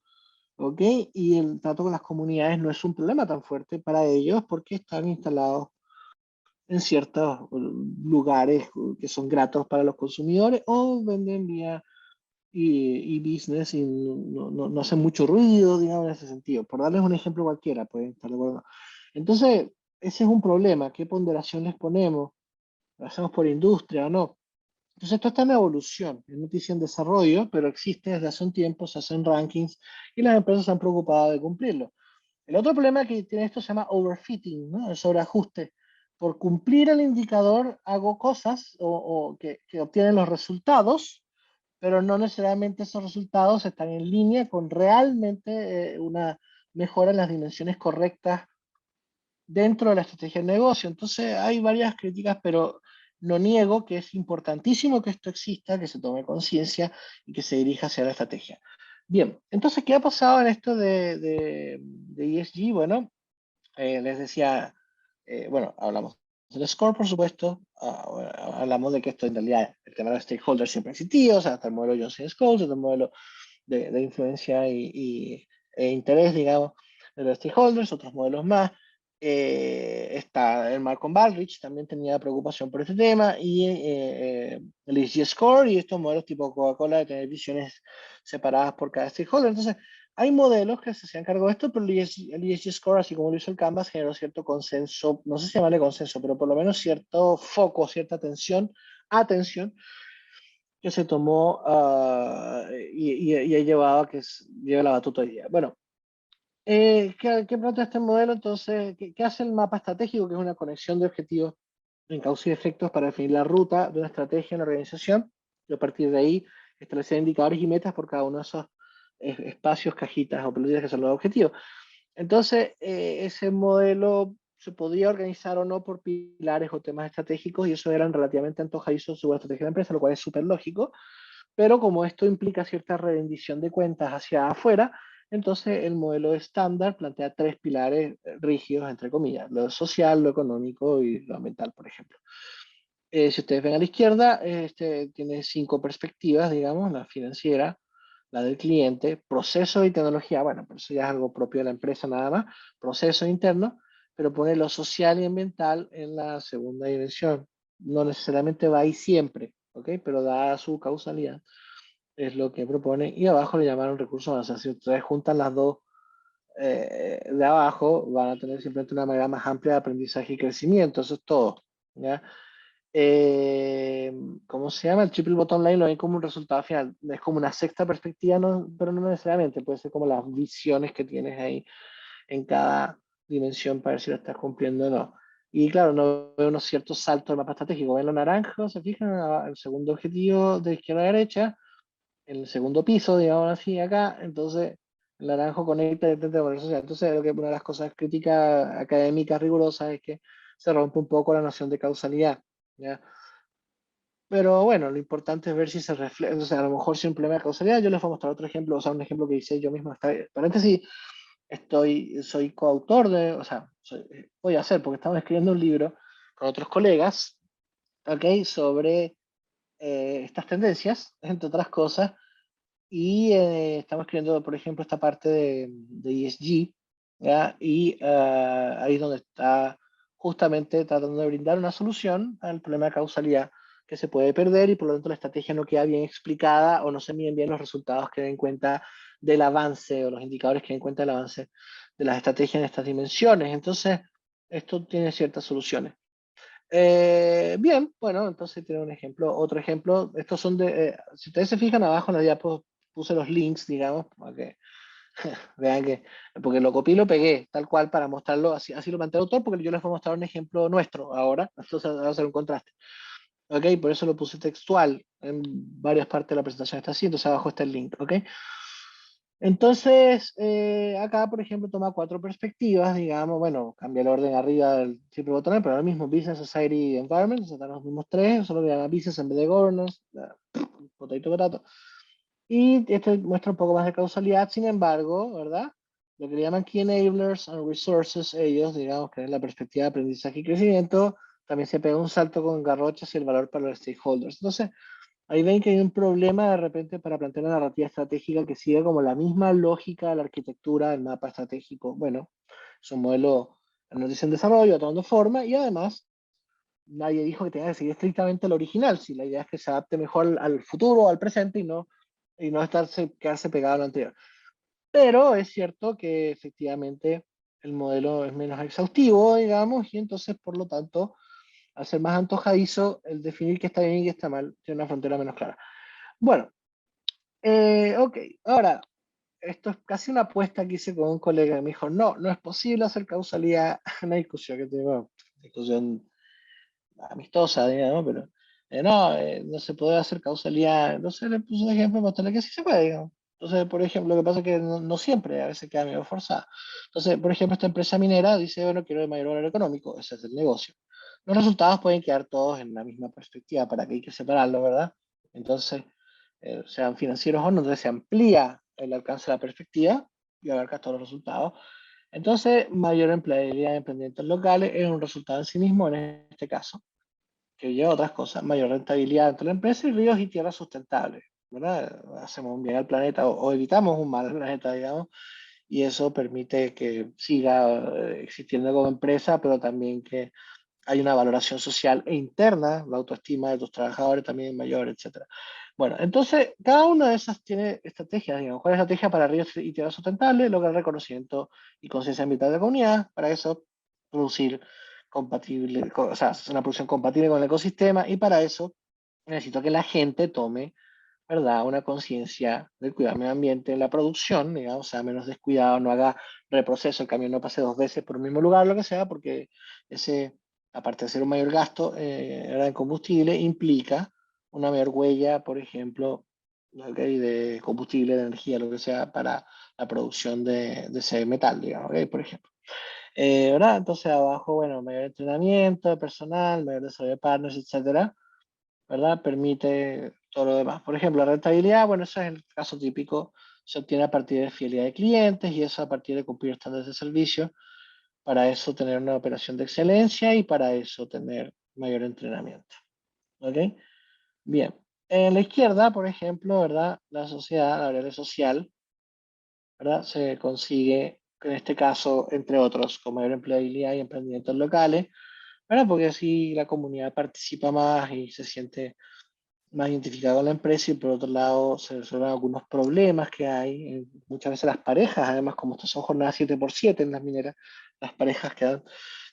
¿Ok? Y el trato con las comunidades no es un problema tan fuerte para ellos porque están instalados en ciertos lugares que son gratos para los consumidores o venden vía y business y no hacen mucho ruido, digamos, en ese sentido. Por darles un ejemplo cualquiera, pueden estar de acuerdo. Entonces, ese es un problema. ¿Qué ponderación les ponemos? ¿Lo hacemos por industria o no? Entonces, esto está en evolución, es noticia en desarrollo, pero existe desde hace un tiempo, se hacen rankings y las empresas se han preocupado de cumplirlo. El otro problema que tiene esto se llama overfitting, ¿no? El sobreajuste. Por cumplir el indicador hago cosas o que obtienen los resultados, pero no necesariamente esos resultados están en línea con realmente una mejora en las dimensiones correctas dentro de la estrategia de negocio. Entonces hay varias críticas, pero no niego que es importantísimo que esto exista, que se tome conciencia y que se dirija hacia la estrategia. Bien, entonces, ¿qué ha pasado en esto de ESG? Bueno, les decía, bueno, hablamos del score, por supuesto, hablamos de que esto en realidad, el tema de los stakeholders siempre ha existido, o sea, hasta el modelo Johnson Scholes, hasta el modelo de influencia e interés, digamos, de los stakeholders, otros modelos más. Está el Malcolm Baldrige, también tenía preocupación por este tema, y el ESG Score y estos modelos tipo Coca-Cola de tener visiones separadas por cada stakeholder. Entonces, hay modelos que se hacían cargo de esto, pero el ESG Score, así como lo hizo el Canvas, generó cierto consenso, no sé si llamarle consenso, pero por lo menos cierto foco, cierta atención que se tomó y ha llevado a que lleve la batuta hoy día. Bueno, ¿qué plantea este modelo? Entonces, ¿qué hace el mapa estratégico? Que es una conexión de objetivos en causa y efectos para definir la ruta de una estrategia en la organización y a partir de ahí establecer indicadores y metas por cada uno de esos espacios, cajitas o pelotitas que son los objetivos. Entonces, ese modelo se podía organizar o no por pilares o temas estratégicos y eso eran relativamente antojadizos sobre la estrategia de la empresa, lo cual es súper lógico, pero como esto implica cierta rendición de cuentas hacia afuera, entonces el modelo estándar plantea tres pilares rígidos, entre comillas, lo social, lo económico y lo ambiental, por ejemplo. Si ustedes ven a la izquierda, tiene 5 perspectivas, digamos, la financiera, la del cliente, proceso y tecnología, bueno, pero eso ya es algo propio de la empresa nada más, proceso interno, pero pone lo social y ambiental en la segunda dimensión. No necesariamente va ahí siempre, ¿ok? Pero da su causalidad, es lo que propone, y abajo le llamaron recursos avanzados. Si ustedes juntan las dos de abajo, van a tener simplemente una manera más amplia de aprendizaje y crecimiento, eso es todo, ¿ya? eh, ¿Cómo se llama? El triple bottom line lo ven como un resultado final. Es como una sexta perspectiva, pero no necesariamente. Puede ser como las visiones que tienes ahí en cada dimensión para ver si lo estás cumpliendo o no. Y claro, no veo unos ciertos saltos del mapa estratégico. Ven lo naranjo, se fijan, el segundo objetivo de izquierda a derecha, en el segundo piso, digamos así, acá. Entonces, el naranjo conecta directamente con el social. Entonces, lo que una de las cosas críticas académicas rigurosas es que se rompe un poco la noción de causalidad, ¿ya? Pero bueno, lo importante es ver si se refleja, o sea, a lo mejor si un problema de causalidad, yo les voy a mostrar otro ejemplo, o sea, un ejemplo que hice yo mismo, paréntesis, soy coautor o sea, voy a hacer, porque estamos escribiendo un libro con otros colegas, ¿ok? Sobre estas tendencias, entre otras cosas, y estamos escribiendo, por ejemplo, esta parte de ESG, ¿ya? Y ahí es donde está justamente tratando de brindar una solución al problema de causalidad que se puede perder y por lo tanto la estrategia no queda bien explicada o no se miden bien los resultados que den cuenta del avance o los indicadores que den cuenta del avance de las estrategias en estas dimensiones. Entonces, esto tiene ciertas soluciones. Bien, bueno, entonces tiene un ejemplo. Otro ejemplo, estos son si ustedes se fijan abajo en la diapositiva, puse los links, digamos, para que Vean que, porque lo copié y lo pegué, tal cual, para mostrarlo, así lo planteé el autor, porque yo les voy a mostrar un ejemplo nuestro ahora, entonces va a hacer un contraste. Ok, por eso lo puse textual, en varias partes de la presentación está así, entonces abajo está el link, ok. Entonces, acá, por ejemplo, toma 4 perspectivas, digamos, bueno, cambia el orden arriba del triple botón, pero ahora mismo Business, Society, Environment, o sea, están los mismos tres, solo que llama Business en vez de Governance, potato, potato. Y este muestra un poco más de causalidad, sin embargo, ¿verdad? Lo que le llaman Key Enablers and Resources, ellos, digamos, que es la perspectiva de aprendizaje y crecimiento, también se pega un salto con garrochas y el valor para los stakeholders. Entonces, ahí ven que hay un problema de repente para plantear una narrativa estratégica que siga como la misma lógica de la arquitectura del mapa estratégico. Bueno, es un modelo en noticia en desarrollo, tomando forma, y además nadie dijo que tenga que seguir estrictamente el original, si la idea es que se adapte mejor al futuro, al presente, y no quedarse pegado a lo anterior. Pero es cierto que efectivamente el modelo es menos exhaustivo, digamos, y entonces, por lo tanto, al ser más antojadizo, el definir qué está bien y qué está mal tiene una frontera menos clara. Bueno, ok, ahora, esto es casi una apuesta que hice con un colega que me dijo, no es posible hacer causalidad, una discusión que tengo, discusión amistosa, digamos, pero no se puede hacer causalidad. Entonces le puse un ejemplo para mostrarle que sí se puede, digamos. Entonces, por ejemplo, lo que pasa es que no siempre, a veces queda medio forzada. Entonces, por ejemplo, esta empresa minera dice, bueno, quiero el mayor valor económico, ese es el negocio. Los resultados pueden quedar todos en la misma perspectiva, para que hay que separarlo, ¿verdad? Entonces, sean financieros o no, entonces se amplía el alcance de la perspectiva y abarca todos los resultados. Entonces, mayor empleabilidad de emprendimientos locales es un resultado en sí mismo en este caso, que lleva a otras cosas, mayor rentabilidad dentro de la empresa y ríos y tierras sustentables, ¿verdad? Hacemos un bien al planeta o evitamos un mal al planeta, digamos, y eso permite que siga existiendo como empresa, pero también que hay una valoración social e interna, la autoestima de tus trabajadores también es mayor, etc. Bueno, entonces, cada una de esas tiene estrategias, digamos. ¿Cuál es la estrategia para ríos y tierras sustentables? Lograr reconocimiento y conciencia ambiental de la comunidad. Para eso, producir compatible, o sea, una producción compatible con el ecosistema, y para eso necesito que la gente tome, ¿verdad?, una conciencia del cuidado del medio ambiente en la producción, digamos, sea menos descuidado, no haga reproceso, el camión no pase 2 veces por el mismo lugar, lo que sea, porque ese, aparte de ser un mayor gasto en combustible, implica una mayor huella, por ejemplo, ¿okay?, de combustible, de energía, lo que sea, para la producción de ese metal, digamos, ¿okay?, por ejemplo. ¿Verdad? Entonces abajo, bueno, mayor entrenamiento de personal, mayor desarrollo de partners, etcétera, ¿verdad? Permite todo lo demás. Por ejemplo, la rentabilidad, bueno, eso es el caso típico, se obtiene a partir de fidelidad de clientes y eso a partir de cumplir estándares de servicio, para eso tener una operación de excelencia y para eso tener mayor entrenamiento. ¿Ok? Bien. En la izquierda, por ejemplo, ¿verdad? La sociedad, la variable social, ¿verdad? Se consigue, en este caso, entre otros, con mayor empleabilidad y emprendimientos locales, ¿verdad? Porque así la comunidad participa más y se siente más identificada con la empresa, y por otro lado se resuelven algunos problemas que hay. Muchas veces las parejas, además, como estas son jornadas 7x7 en las mineras, las parejas quedan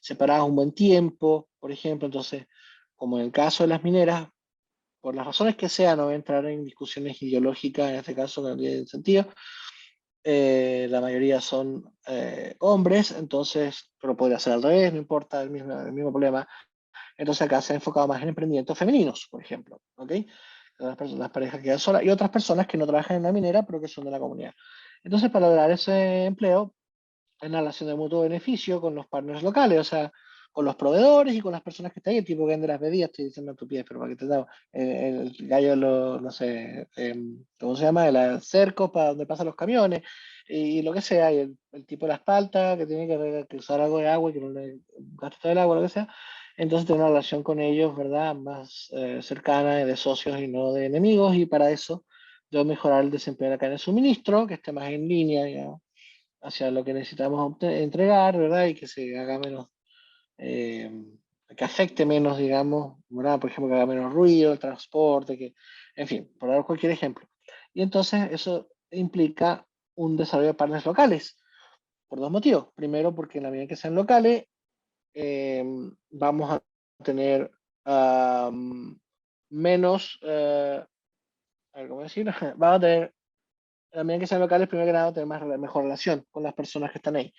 separadas un buen tiempo, por ejemplo. Entonces, como en el caso de las mineras, por las razones que sean, no voy a entrar en discusiones ideológicas, en este caso que no tiene sentido, la mayoría son hombres, entonces, pero podría ser al revés, no importa, el mismo problema. Entonces acá se ha enfocado más en emprendimientos femeninos, por ejemplo, ¿ok? Las parejas que quedan solas y otras personas que no trabajan en la minera, pero que son de la comunidad. Entonces, para lograr ese empleo, hay una relación de mutuo beneficio con los partners locales, o sea, con los proveedores y con las personas que están ahí, el tipo que vende las bebidas, estoy diciendo estupidez, pero para que te da el gallo, no sé, ¿cómo se llama? El cerco para donde pasan los camiones, y lo que sea, y el tipo de la asfalta, que tiene que usar algo de agua y que no le gaste todo el agua, lo que sea. Entonces, tener una relación con ellos, ¿verdad?, más cercana, de socios y no de enemigos, y para eso debo mejorar el desempeño de la cadena de suministro, que esté más en línea, digamos, hacia lo que necesitamos entregar, ¿verdad? Y que se haga menos, eh, que afecte menos, digamos, ¿verdad? Por ejemplo, que haga menos ruido, el transporte, en fin, por dar cualquier ejemplo. Y entonces eso implica un desarrollo de partners locales, por 2 motivos. Primero, porque en la medida en que sean locales, vamos a tener menos, a ver, ¿cómo decir? Vamos a tener En la medida que sean locales, primero que nada, tener mejor relación con las personas que están ahí.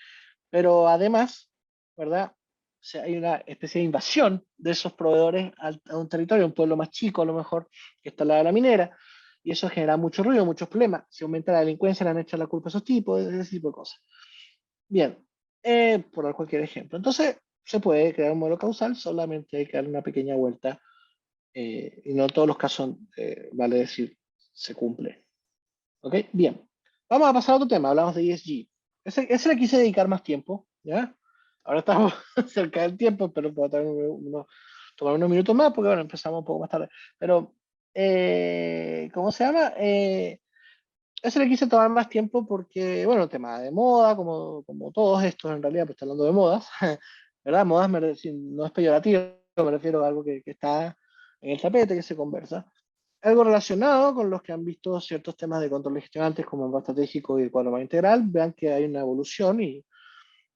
Pero además, ¿verdad? O sea, hay una especie de invasión de esos proveedores a un territorio, un pueblo más chico a lo mejor, que está al lado de la minera, y eso genera mucho ruido, muchos problemas. Si aumenta la delincuencia, le han hecho la culpa a esos tipos, ese tipo de cosas. Bien, por dar cualquier ejemplo. Entonces, se puede crear un modelo causal, solamente hay que darle una pequeña vuelta, y no en todos los casos, vale decir, se cumple. ¿Ok? Bien. Vamos a pasar a otro tema, hablamos de ESG. Ese le quise dedicar más tiempo, ¿ya? Ahora estamos cerca del tiempo, pero puedo tomar unos minutos más, porque bueno, empezamos un poco más tarde. Pero, ¿cómo se llama? Ese le quise tomar más tiempo porque, bueno, tema de moda, como todos estos en realidad, pues está hablando de modas, ¿verdad? Modas no es peyorativo, me refiero a algo que está en el tapete, que se conversa. Algo relacionado con los que han visto ciertos temas de control de gestión antes, como el mapa estratégico y el cuadro más integral, vean que hay una evolución y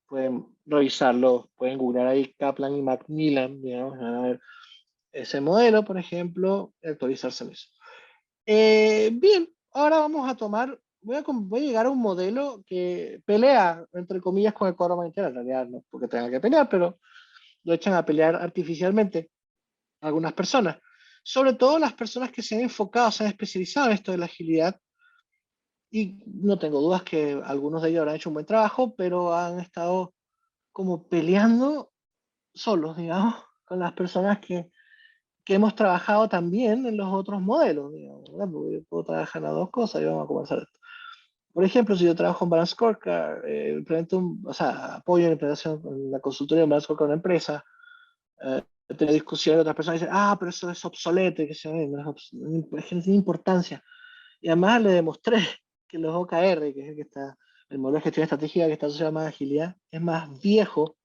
pueden revisarlo, pueden googlear ahí Kaplan y Macmillan, digamos, van a ver ese modelo, por ejemplo, y actualizarse en eso. Bien, ahora vamos a tomar, voy a llegar a un modelo que pelea, entre comillas, con el cuadro más integral, en realidad no porque tenga que pelear, pero lo echan a pelear artificialmente algunas personas, sobre todo las personas que se han enfocado, se han especializado en esto de la agilidad, y no tengo dudas que algunos de ellos habrán hecho un buen trabajo, pero han estado como peleando solos, digamos, con las personas que hemos trabajado también en los otros modelos, digamos, ¿verdad? Porque yo puedo trabajar en las dos cosas y vamos a conversar de esto. Por ejemplo, si yo trabajo en Balance Scorecard, o sea, apoyo en la implementación, en la consultoría de Balance Scorecard a una empresa, tengo discusiones, otras personas dicen, pero eso es obsoleto, y que es que no tiene importancia. Y además le demostré que los OKR, que es el que está, el modelo de gestión estratégica que está asociado a más agilidad, es más viejo,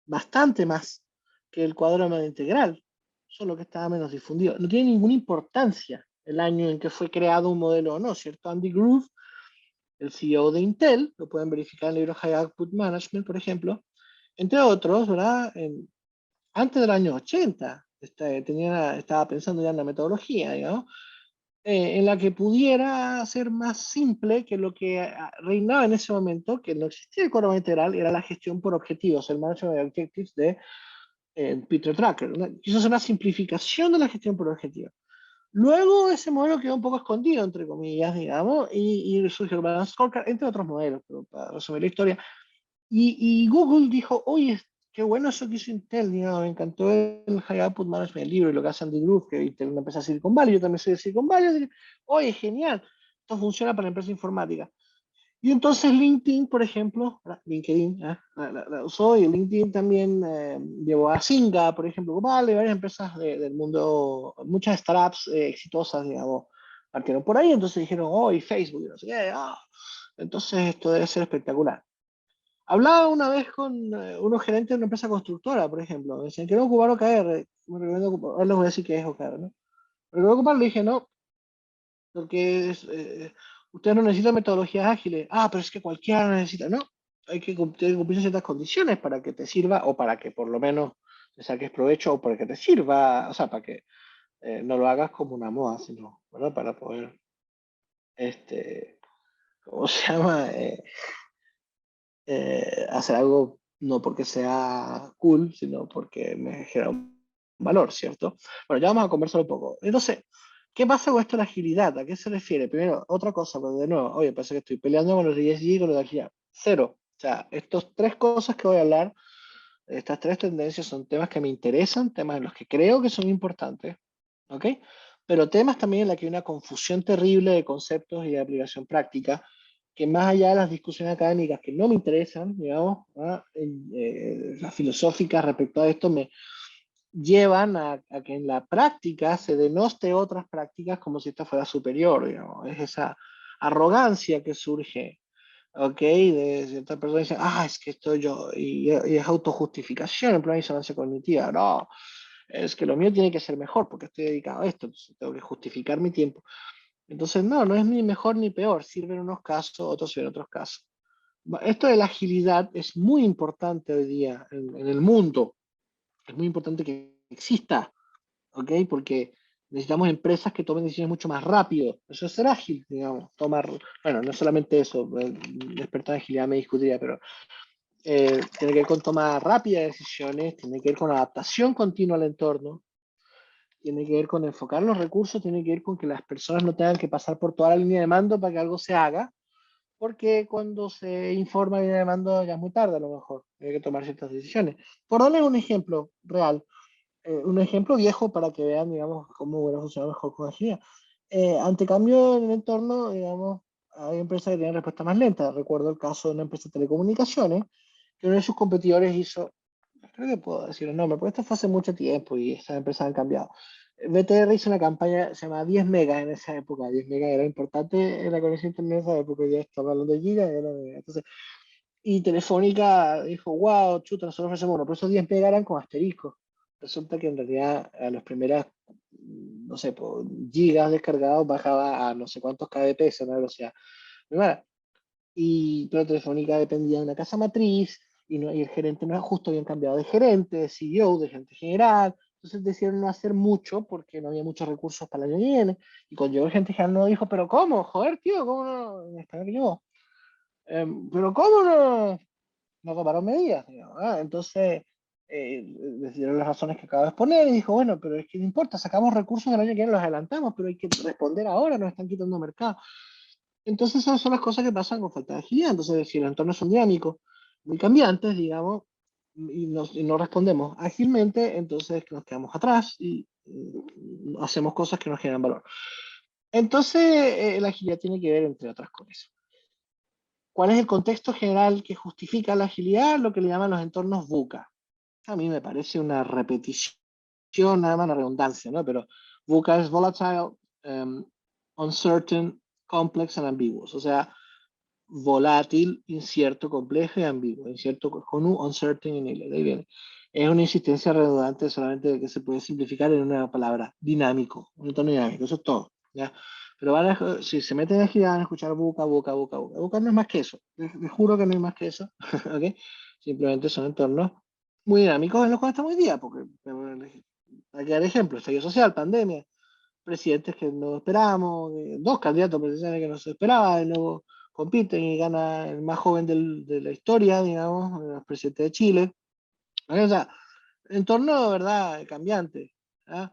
bastante más que el cuadro integral, solo que estaba menos difundido. No tiene ninguna importancia el año en que fue creado un modelo o no, ¿cierto? Andy Grove, el CEO de Intel, lo pueden verificar en el libro High Output Management, por ejemplo, entre otros, ¿verdad? Antes del año 80, estaba pensando ya en la metodología, digamos, en la que pudiera ser más simple que lo que reinaba en ese momento, que no existía el cuadro integral, era la gestión por objetivos, el Management Objectives de Peter Drucker. Quiso hacer una simplificación de la gestión por objetivos. Luego ese modelo quedó un poco escondido, entre comillas, digamos, y surgió el Balance Scorecard, entre otros modelos, pero para resumir la historia. Y Google dijo, oye, qué bueno eso que hizo Intel, digamos, me encantó el High Output Management, el libro, y lo que hace Andy Grove, que Intel es una empresa de Silicon Valley, yo también soy de Silicon Valley, oye, genial, esto funciona para la empresa informática. Y entonces LinkedIn, por ejemplo, LinkedIn la usó, y LinkedIn también llevó a Zynga, por ejemplo, vale, varias empresas del mundo, muchas startups exitosas, digamos, partieron por ahí, entonces dijeron, oh, y Facebook, y no sé qué, entonces esto debe ser espectacular. Hablaba una vez con unos gerentes de una empresa constructora, por ejemplo, me decían, quiero ocupar OKR, me recomiendo ahora les voy a decir qué es OKR, ¿no? Pero quiero ocupar, le dije, no, porque ustedes no necesitan metodologías ágiles. Pero es que cualquiera lo necesita. No, hay que cumplir ciertas condiciones para que te sirva, o para que por lo menos te saques provecho, o para que te sirva, o sea, para que no lo hagas como una moda, sino, ¿verdad? Para poder, ¿cómo se llama? Hacer algo no porque sea cool, sino porque me genera un valor, ¿cierto? Bueno, ya vamos a conversar un poco. Entonces, ¿qué pasa con esto de la agilidad? ¿A qué se refiere? Primero, otra cosa, pero de nuevo, oye, parece que estoy peleando con los ESG y con los de agilidad. Cero. O sea, estas tres cosas que voy a hablar, estas tres tendencias son temas que me interesan, temas en los que creo que son importantes, ¿ok? Pero temas también en los que hay una confusión terrible de conceptos y de aplicación práctica, que más allá de las discusiones académicas que no me interesan, digamos, las filosóficas respecto a esto me llevan a que en la práctica se denoste otras prácticas como si esta fuera superior, digamos. Es esa arrogancia que surge, ¿ok? De ciertas personas que dicen, es que estoy yo, y es autojustificación en plan de disonancia cognitiva. No, es que lo mío tiene que ser mejor porque estoy dedicado a esto, entonces tengo que justificar mi tiempo. Entonces, no es ni mejor ni peor, sirve en unos casos, otros sirven en otros casos. Esto de la agilidad es muy importante hoy día en el mundo, es muy importante que exista, ¿ok? Porque necesitamos empresas que tomen decisiones mucho más rápido. Eso es ser ágil, digamos. Bueno, no solamente eso, el experto en agilidad me discutiría, pero tiene que ver con tomar rápidas decisiones, tiene que ver con adaptación continua al entorno, tiene que ver con enfocar los recursos, tiene que ver con que las personas no tengan que pasar por toda la línea de mando para que algo se haga, porque cuando se informa la línea de mando ya es muy tarde a lo mejor, hay que tomar ciertas decisiones. Por darles un ejemplo real, un ejemplo viejo para que vean, digamos, cómo hubiera funcionado mejor con agilidad. Ante cambio en el entorno, digamos, hay empresas que tienen respuesta más lenta. Recuerdo el caso de una empresa de telecomunicaciones, que uno de sus competidores hizo, creo que puedo decir el nombre, porque esto fue hace mucho tiempo y esas empresas han cambiado. BTR hizo una campaña, se llamaba 10 megas en esa época. 10 megas era importante en la conexión internet en esa época, ya estaba hablando de gigas, era de megas. Entonces, y Telefónica dijo, wow, chuta, nosotros ofrecemos uno, pero esos 10 megas eran con asterisco. Resulta que en realidad a las primeras, no sé, gigas descargados bajaba a no sé cuántos kbps, una velocidad muy mala. Pero Telefónica dependía de una casa matriz y el gerente no era justo, habían cambiado de gerente, de CEO, de gerente general. Entonces decidieron no hacer mucho porque no había muchos recursos para el año que viene. Y cuando llegó el gerente general no dijo, pero ¿cómo? Joder, tío, ¿cómo no? En español que llegó. Pero ¿cómo no tomaron medidas? Digamos, entonces decidieron las razones que acabo de exponer y dijo, bueno, pero es que no importa, sacamos recursos del año que viene, los adelantamos, pero hay que responder ahora, nos están quitando mercado. Entonces esas son las cosas que pasan con falta de agilidad. Entonces, si los entornos son dinámicos, muy cambiantes, digamos, y no respondemos ágilmente, entonces nos quedamos atrás y hacemos cosas que nos generan valor. Entonces, la agilidad tiene que ver, entre otras cosas. ¿Cuál es el contexto general que justifica la agilidad? Lo que le llaman los entornos VUCA. A mí me parece una repetición, nada más una redundancia, ¿no? Pero VUCA es volatile, uncertain, complex and ambiguous. O sea, volátil, incierto, complejo y ambiguo. Incierto con un uncertain en inglés. Ahí viene. Es una insistencia redundante solamente de que se puede simplificar en una palabra, dinámico, un entorno dinámico, eso es todo, ¿ya? Pero si se meten en agilidad van a escuchar buca, buca, buca, buca. Buca no es más que eso, les juro que no es más que eso, ¿ok? Simplemente son entornos muy dinámicos en los cuales estamos hoy día, porque hay que dar ejemplos, estallido social, pandemia, presidentes que no esperábamos, dos candidatos presidenciales que no se esperaba, y luego compiten y gana el más joven de la historia, digamos, el presidente de Chile. O sea, entorno, ¿verdad?, cambiante. ¿Ah?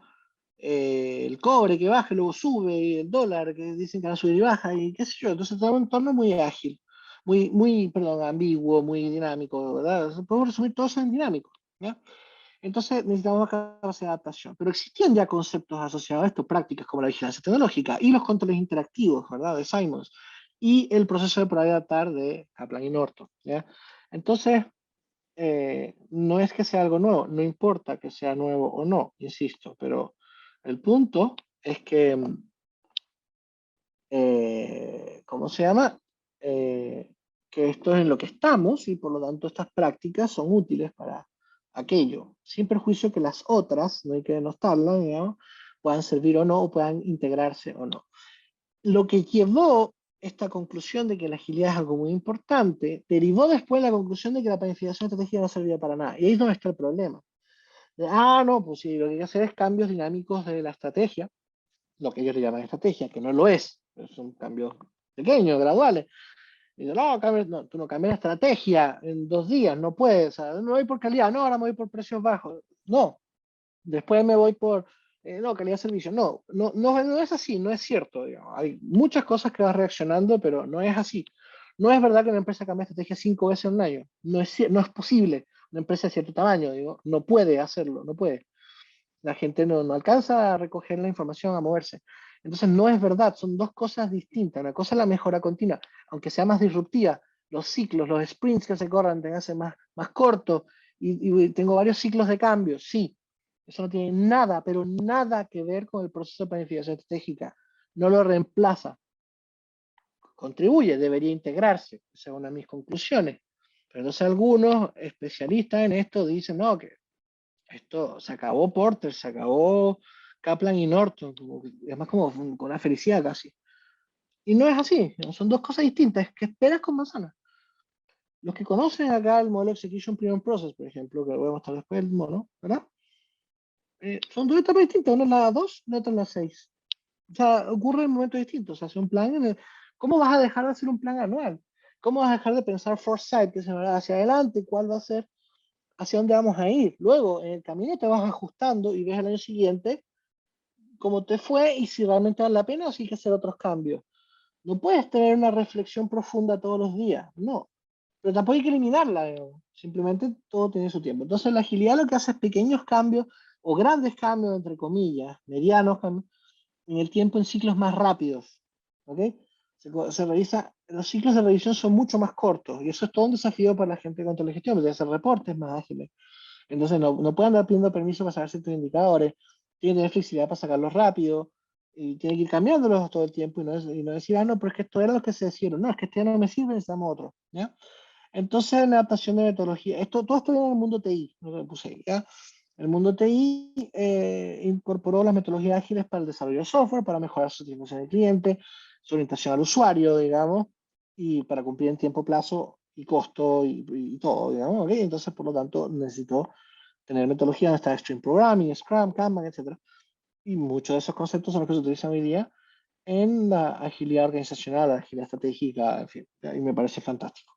El cobre que baja y luego sube, y el dólar que dicen que va a subir y baja, y qué sé yo. Entonces, todo un entorno muy ágil, perdón, ambiguo, muy dinámico, ¿verdad? Podemos resumir todo eso en dinámico, ¿ya? Entonces necesitamos más capacidad de adaptación. Pero existían ya conceptos asociados a esto, prácticas como la vigilancia tecnológica y los controles interactivos, ¿verdad?, de Simons, y el proceso de prueba y adaptar de Kaplan y Norton, ¿ya? Entonces, no es que sea algo nuevo, no importa que sea nuevo o no, insisto, pero el punto es que, ¿cómo se llama? Que esto es en lo que estamos y por lo tanto estas prácticas son útiles para aquello, sin perjuicio que las otras, no hay que denostarlas, digamos, puedan servir o no, o puedan integrarse o no. Lo que llevó esta conclusión de que la agilidad es algo muy importante, derivó después la conclusión de que la planificación estratégica no servía para nada. Y ahí es donde está el problema. No, pues sí, lo que hay que hacer es cambios dinámicos de la estrategia, lo que ellos le llaman estrategia, que no lo es, son cambios pequeños, graduales. Y dice, no, tú no cambias la estrategia en 2 días, no puedes, no voy por calidad, no, ahora me voy por precios bajos. No, después me voy por, no, calidad de servicio. No es así, no es cierto. Digamos. Hay muchas cosas que vas reaccionando, pero no es así. No es verdad que una empresa cambie estrategia 5 veces en un año. No es posible. Una empresa de cierto tamaño, digo, no puede hacerlo, no puede. La gente no alcanza a recoger la información, a moverse. Entonces no es verdad, son dos cosas distintas. Una cosa es la mejora continua, aunque sea más disruptiva. Los ciclos, los sprints que se corran, te hacen más cortos y tengo varios ciclos de cambio, sí. Eso no tiene nada, pero nada que ver con el proceso de planificación estratégica. No lo reemplaza. Contribuye, debería integrarse. Esa es una de mis conclusiones. Pero entonces algunos especialistas en esto dicen, no, que esto se acabó Porter, se acabó Kaplan y Norton, es más como con una felicidad casi. Y no es así, son dos cosas distintas, que esperas con manzanas. Los que conocen acá el modelo Execution Premium Process, por ejemplo, que lo voy a mostrar después el mono, ¿verdad? Son dos etapas distintas, una es la 2, la otra es la 6. O sea, ocurre en momentos distintos. Se hace un plan. ¿Cómo vas a dejar de hacer un plan anual? ¿Cómo vas a dejar de pensar foresight, que se va hacia adelante, cuál va a ser, hacia dónde vamos a ir? Luego, en el camino te vas ajustando y ves el año siguiente cómo te fue y si realmente vale la pena o si hay que hacer otros cambios. No puedes tener una reflexión profunda todos los días, no. Pero tampoco hay que eliminarla, digamos. Simplemente todo tiene su tiempo. Entonces la agilidad lo que hace es pequeños cambios o grandes cambios, entre comillas, medianos cambios, en el tiempo en ciclos más rápidos. ¿Ok? Se revisa, los ciclos de revisión son mucho más cortos y eso es todo un desafío para la gente de control de gestión, porque hacer reportes más ágiles. Entonces no pueden andar pidiendo permiso para sacar ciertos indicadores, tienen que tener flexibilidad para sacarlos rápido y tienen que ir cambiándolos todo el tiempo y no decir, ah, no, pero es que esto era lo que se decidieron. No, es que este ya no me sirve, necesitamos otro. ¿Ya? Entonces, la adaptación de metodología, todo esto viene en el mundo TI, lo que puse ahí, ¿ya? El mundo TI incorporó las metodologías ágiles para el desarrollo de software, para mejorar su satisfacción del cliente, su orientación al usuario, digamos, y para cumplir en tiempo, plazo y costo y todo, digamos, ¿ok? Entonces, por lo tanto, necesitó tener metodologías, está Extreme Programming, Scrum, Kanban, etc. Y muchos de esos conceptos son los que se utilizan hoy día en la agilidad organizacional, la agilidad estratégica, en fin, y me parece fantástico.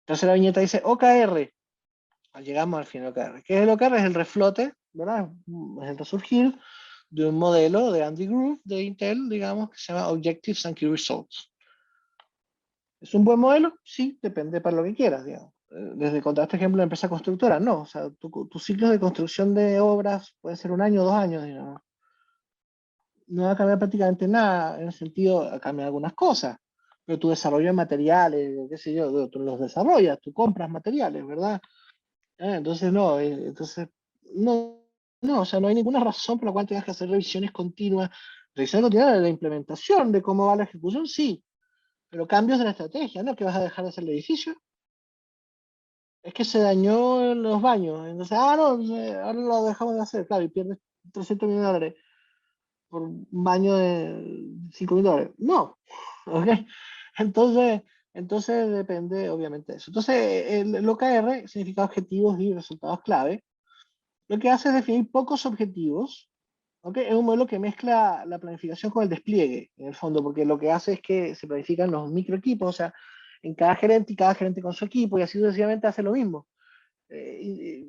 Tercera viñeta dice OKR. Llegamos al fin de OKR. ¿Qué es el OKR? Es el reflote, ¿verdad? Es el resurgir de un modelo de Andy Grove de Intel, digamos, que se llama Objectives and Key Results. ¿Es un buen modelo? Sí, depende para lo que quieras, digamos. Desde contar este ejemplo de empresa constructora, no. O sea, tu ciclo de construcción de obras puede ser 1 año o 2 años, digamos. No va a cambiar prácticamente nada, en el sentido, a cambiar algunas cosas. Pero tu desarrollo de materiales, qué sé yo, tú los desarrollas, tú compras materiales, ¿verdad? Entonces no, o sea, no hay ninguna razón por la cual tengas que hacer revisiones continuas. Revisiones continuas de la implementación, de cómo va la ejecución, sí, pero cambios de la estrategia, ¿no? Que vas a dejar de hacer el edificio. Es que se dañó los baños, entonces, no, ahora lo dejamos de hacer, claro, y pierdes 300 millones de dólares por un baño de 5 mil dólares. No, ¿ok? Entonces, entonces depende, obviamente, de eso. Entonces, el OKR significa objetivos y resultados clave. Lo que hace es definir pocos objetivos. ¿Okay? Es un modelo que mezcla la planificación con el despliegue, en el fondo, porque lo que hace es que se planifican los microequipos, o sea, en cada gerente y cada gerente con su equipo, y así sucesivamente hace lo mismo.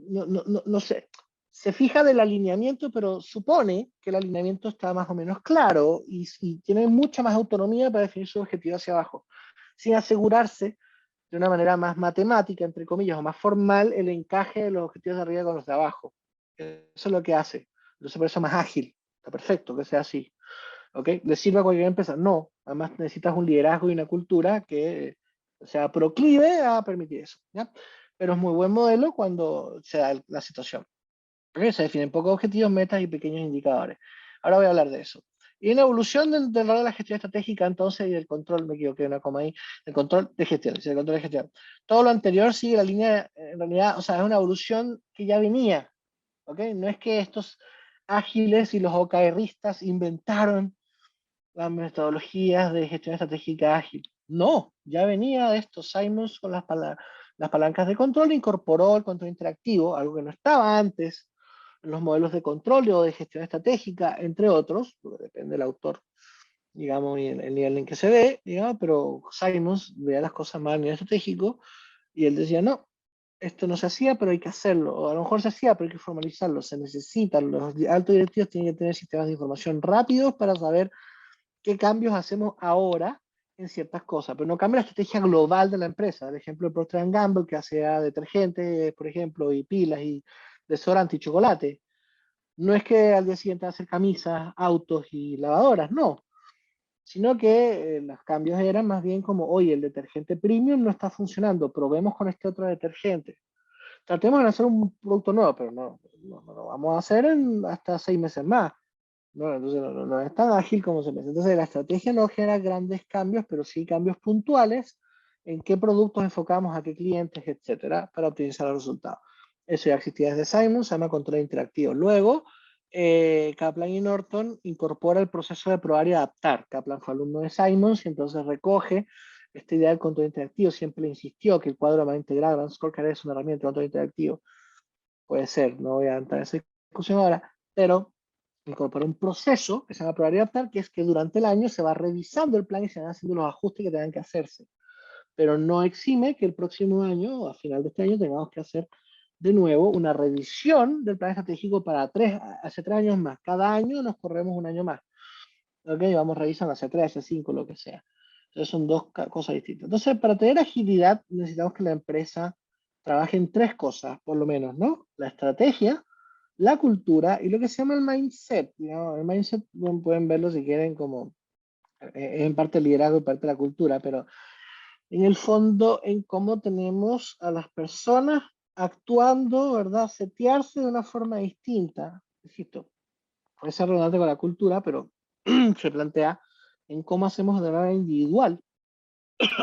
No sé, se fija del alineamiento, pero supone que el alineamiento está más o menos claro y tiene mucha más autonomía para definir su objetivo hacia abajo, sin asegurarse de una manera más matemática, entre comillas, o más formal, el encaje de los objetivos de arriba con los de abajo. Eso es lo que hace. Entonces, por eso es más ágil. Está perfecto que sea así. ¿Ok? ¿Le sirve a cualquier empresa? No. Además, necesitas un liderazgo y una cultura que sea proclive a permitir eso. ¿Ya? Pero es muy buen modelo cuando se da la situación. ¿Ok? Se definen pocos objetivos, metas y pequeños indicadores. Ahora voy a hablar de eso. Y en evolución del rol de la gestión estratégica, entonces, y del control, me equivoqué, una coma ahí, el control de gestión, el control de gestión. Todo lo anterior sigue la línea, en realidad, o sea, es una evolución que ya venía, ¿ok? No es que estos ágiles y los OKRistas inventaron las metodologías de gestión estratégica ágil. No, ya venía de esto. Simons con las palancas de control incorporó el control interactivo, algo que no estaba antes en los modelos de control o de gestión estratégica, entre otros, depende del autor, digamos, y el nivel en que se ve, digamos, pero Simons veía las cosas más a nivel estratégico y él decía, no, esto no se hacía, pero hay que hacerlo, o a lo mejor se hacía, pero hay que formalizarlo, se necesitan, los altos directivos tienen que tener sistemas de información rápidos para saber qué cambios hacemos ahora en ciertas cosas, pero no cambia la estrategia global de la empresa. El ejemplo de Procter Gamble, que hace detergentes, por ejemplo, y pilas, y desodorante y chocolate. No es que al día siguiente va a hacer camisas, autos y lavadoras, no. Sino que los cambios eran más bien como, oye, el detergente premium no está funcionando, probemos con este otro detergente. Tratemos de hacer un producto nuevo, pero no lo vamos a hacer en hasta 6 meses más. No, entonces no es tan ágil como se piensa. Entonces la estrategia no genera grandes cambios, pero sí cambios puntuales en qué productos enfocamos, a qué clientes, etcétera, para optimizar los resultados. Eso ya existía desde Simon, se llama control interactivo. Luego, Kaplan y Norton incorpora el proceso de probar y adaptar. Kaplan fue alumno de Simons y entonces recoge esta idea del control interactivo. Siempre insistió que el cuadro más integrado, Grand Scorecard, es una herramienta de control interactivo. Puede ser, no voy a entrar en esa discusión ahora, pero incorpora un proceso que se llama probar y adaptar, que es que durante el año se va revisando el plan y se van haciendo los ajustes que tengan que hacerse. Pero no exime que el próximo año, o a final de este año, tengamos que hacer de nuevo una revisión del plan estratégico para hace 3 años más. Cada año nos corremos un año más. ¿Ok? Vamos revisando hacia 3, hacia 5, lo que sea. Entonces son dos cosas distintas. Entonces, para tener agilidad, necesitamos que la empresa trabaje en 3 cosas, por lo menos, ¿no? La estrategia, la cultura y lo que se llama el mindset. ¿No? El mindset, bueno, pueden verlo si quieren como en parte el liderazgo y parte la cultura, pero en el fondo en cómo tenemos a las personas actuando, ¿verdad? Setearse de una forma distinta. Insisto, puede ser redundante con la cultura, pero se plantea en cómo hacemos de manera individual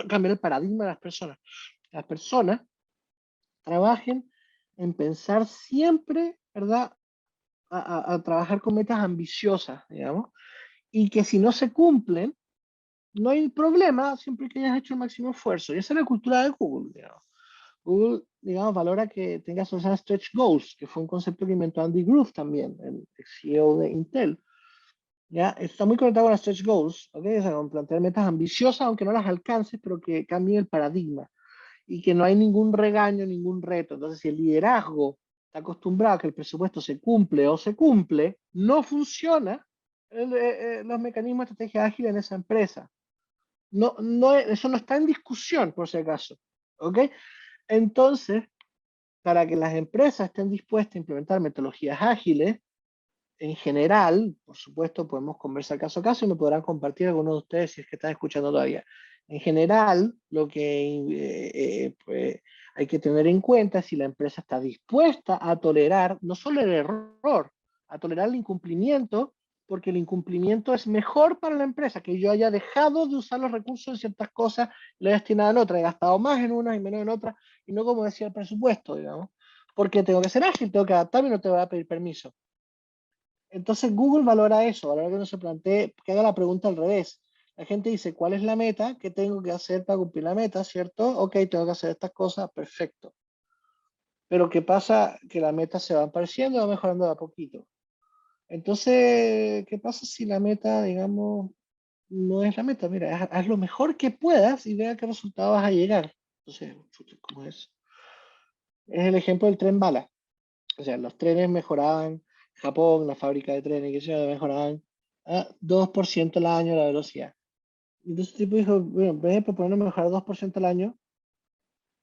cambiar el paradigma de las personas. Las personas trabajen en pensar siempre, ¿verdad? A trabajar con metas ambiciosas, digamos, y que si no se cumplen, no hay problema siempre que hayas hecho el máximo esfuerzo. Y esa es la cultura de Google, digamos. Google, digamos, valora que tengas esos stretch goals, que fue un concepto que inventó Andy Grove también, el CEO de Intel. ¿Ya? Está muy conectado con las stretch goals, ¿ok? O sea, con plantear metas ambiciosas, aunque no las alcances, pero que cambien el paradigma. Y que no hay ningún regaño, ningún reto. Entonces, si el liderazgo está acostumbrado a que el presupuesto se cumple o se cumple, no funciona los mecanismos de estrategia ágil en esa empresa. No, no, eso no está en discusión, por si acaso. ¿Ok? Entonces, para que las empresas estén dispuestas a implementar metodologías ágiles, en general, por supuesto, podemos conversar caso a caso y me podrán compartir algunos de ustedes si es que están escuchando todavía. En general, lo que pues, hay que tener en cuenta es si la empresa está dispuesta a tolerar no solo el error, a tolerar el incumplimiento, porque el incumplimiento es mejor para la empresa, que yo haya dejado de usar los recursos en ciertas cosas, le he destinado en otras, he gastado más en unas y menos en otras, y no como decía el presupuesto, digamos, porque tengo que ser ágil, tengo que adaptarme y no te voy a pedir permiso. Entonces Google valora eso, valora que uno se plantee, que haga la pregunta al revés. La gente dice, ¿cuál es la meta? ¿Qué tengo que hacer para cumplir la meta? ¿Cierto? Ok, tengo que hacer estas cosas, perfecto. Pero ¿qué pasa? Que la meta se va apareciendo, va mejorando de a poquito. Entonces, ¿qué pasa si la meta, digamos, no es la meta? Mira, haz lo mejor que puedas y vea qué resultado vas a llegar. Entonces, ¿cómo es? Es el ejemplo del tren bala. O sea, los trenes mejoraban, Japón, la fábrica de trenes, que se mejoraban a 2% al año la velocidad. Entonces el tipo dijo, bueno, en vez de proponernos mejorar 2% al año,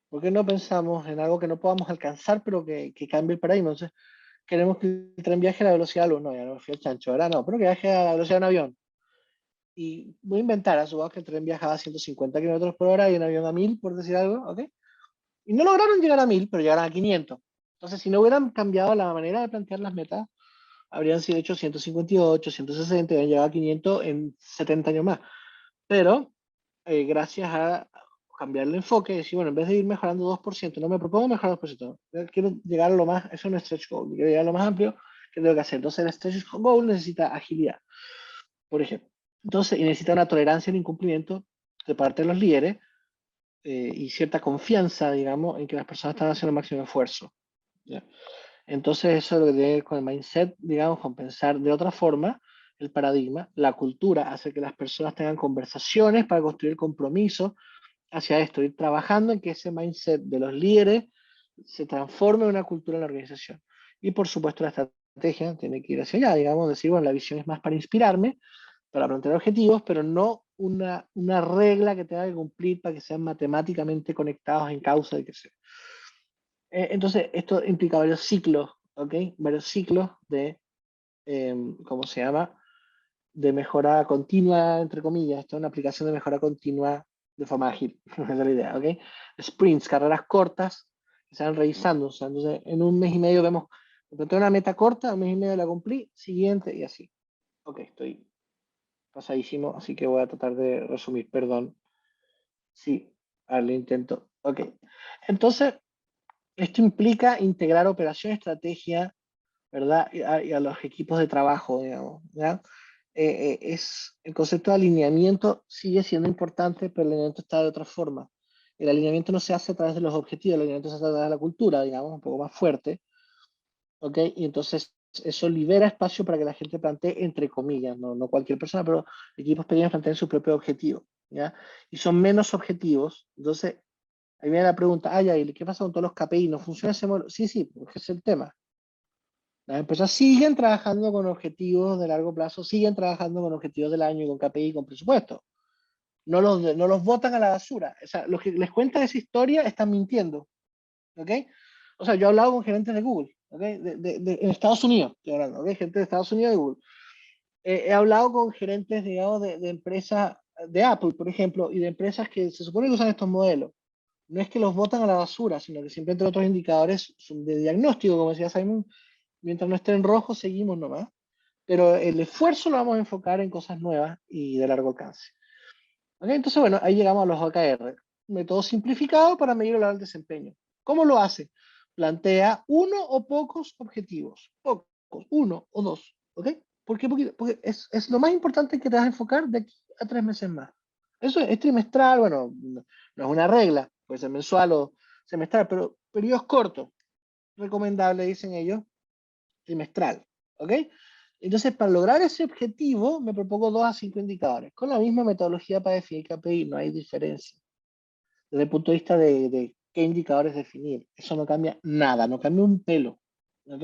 ¿por qué no pensamos en algo que no podamos alcanzar, pero que cambie el paradigma? Entonces, queremos que el tren viaje a la velocidad de la luz. No, ya no me fui al chancho, ahora no, pero que viaje a la velocidad de un avión. Y voy a inventar, a su vez que el tren viajaba a 150 kilómetros por hora y un avión a 1000, por decir algo, ¿ok? Y no lograron llegar a 1000, pero llegaron a 500. Entonces, si no hubieran cambiado la manera de plantear las metas, habrían sido hechos 158, 160, y habrían llegado a 500 en 70 años más. Pero, gracias a cambiar el enfoque, decir, bueno, en vez de ir mejorando 2%, no me propongo mejorar 2%, quiero llegar a lo más, eso es un stretch goal, quiero llegar a lo más amplio que tengo que hacer. Entonces, el stretch goal necesita agilidad, por ejemplo. Entonces, y necesita una tolerancia al incumplimiento de parte de los líderes y cierta confianza, digamos, en que las personas están haciendo el máximo esfuerzo. ¿Ya? Entonces eso es lo que tiene que ver con el mindset, digamos, con pensar de otra forma el paradigma. La cultura hace que las personas tengan conversaciones para construir compromisos hacia esto, ir trabajando en que ese mindset de los líderes se transforme en una cultura en la organización. Y por supuesto la estrategia tiene que ir hacia allá, digamos, decir, bueno, la visión es más para inspirarme, para plantear objetivos, pero no una regla que tenga que cumplir para que sean matemáticamente conectados en causa de que sea. Entonces, esto implica varios ciclos, ¿ok? Varios ciclos de, ¿cómo se llama? De mejora continua, entre comillas. Esto es una aplicación de mejora continua de forma ágil, esa es la idea, ¿ok? Sprints, carreras cortas, que se van revisando. O sea, entonces, en un mes y medio vemos, tengo una meta corta, un mes y medio la cumplí, siguiente y así. Ok, estoy pasadísimo, así que voy a tratar de resumir, perdón. Sí, al intento. Ok. Entonces, esto implica integrar operación, estrategia, ¿verdad? Y a los equipos de trabajo, digamos, ¿ya? El concepto de alineamiento sigue siendo importante, pero el alineamiento está de otra forma. El alineamiento no se hace a través de los objetivos, el alineamiento se hace a través de la cultura, digamos, un poco más fuerte, ¿ok? Y entonces eso libera espacio para que la gente plantee, entre comillas, no cualquier persona, pero equipos pequeños planteen su propio objetivo, ¿ya? Y son menos objetivos. Entonces, ahí viene la pregunta, ¿y qué pasa con todos los KPI? ¿No funciona ese modelo? Sí, porque es el tema. Las empresas siguen trabajando con objetivos de largo plazo, siguen trabajando con objetivos del año y con KPI, con presupuesto. No los botan a la basura. O sea, los que les cuentan esa historia están mintiendo. ¿Ok? O sea, yo he hablado con gerentes de Google, ¿ok? En Estados Unidos, estoy hablando, ¿ok? Gente de Estados Unidos de Google. He hablado con gerentes, digamos, de empresas, de Apple, por ejemplo, y de empresas que se supone que usan estos modelos. No es que los botan a la basura, sino que simplemente otros indicadores son de diagnóstico, como decía Simon, mientras no esté en rojo, seguimos nomás. Pero el esfuerzo lo vamos a enfocar en cosas nuevas y de largo alcance. ¿Ok? Entonces, bueno, ahí llegamos a los OKR. Método simplificado para medir el desempeño. ¿Cómo lo hace? Plantea uno o pocos objetivos. Pocos, uno o dos. ¿Ok? ¿Por qué? Porque es lo más importante que te vas a enfocar de aquí a 3 meses más. Eso es trimestral, bueno, no es una regla, puede ser mensual o semestral, pero periodos cortos, recomendable, dicen ellos, trimestral. ¿Ok? Entonces, para lograr ese objetivo, me propongo 2 a 5 indicadores. Con la misma metodología para definir KPI, no hay diferencia. Desde el punto de vista de qué indicadores definir. Eso no cambia nada, no cambia un pelo. ¿Ok?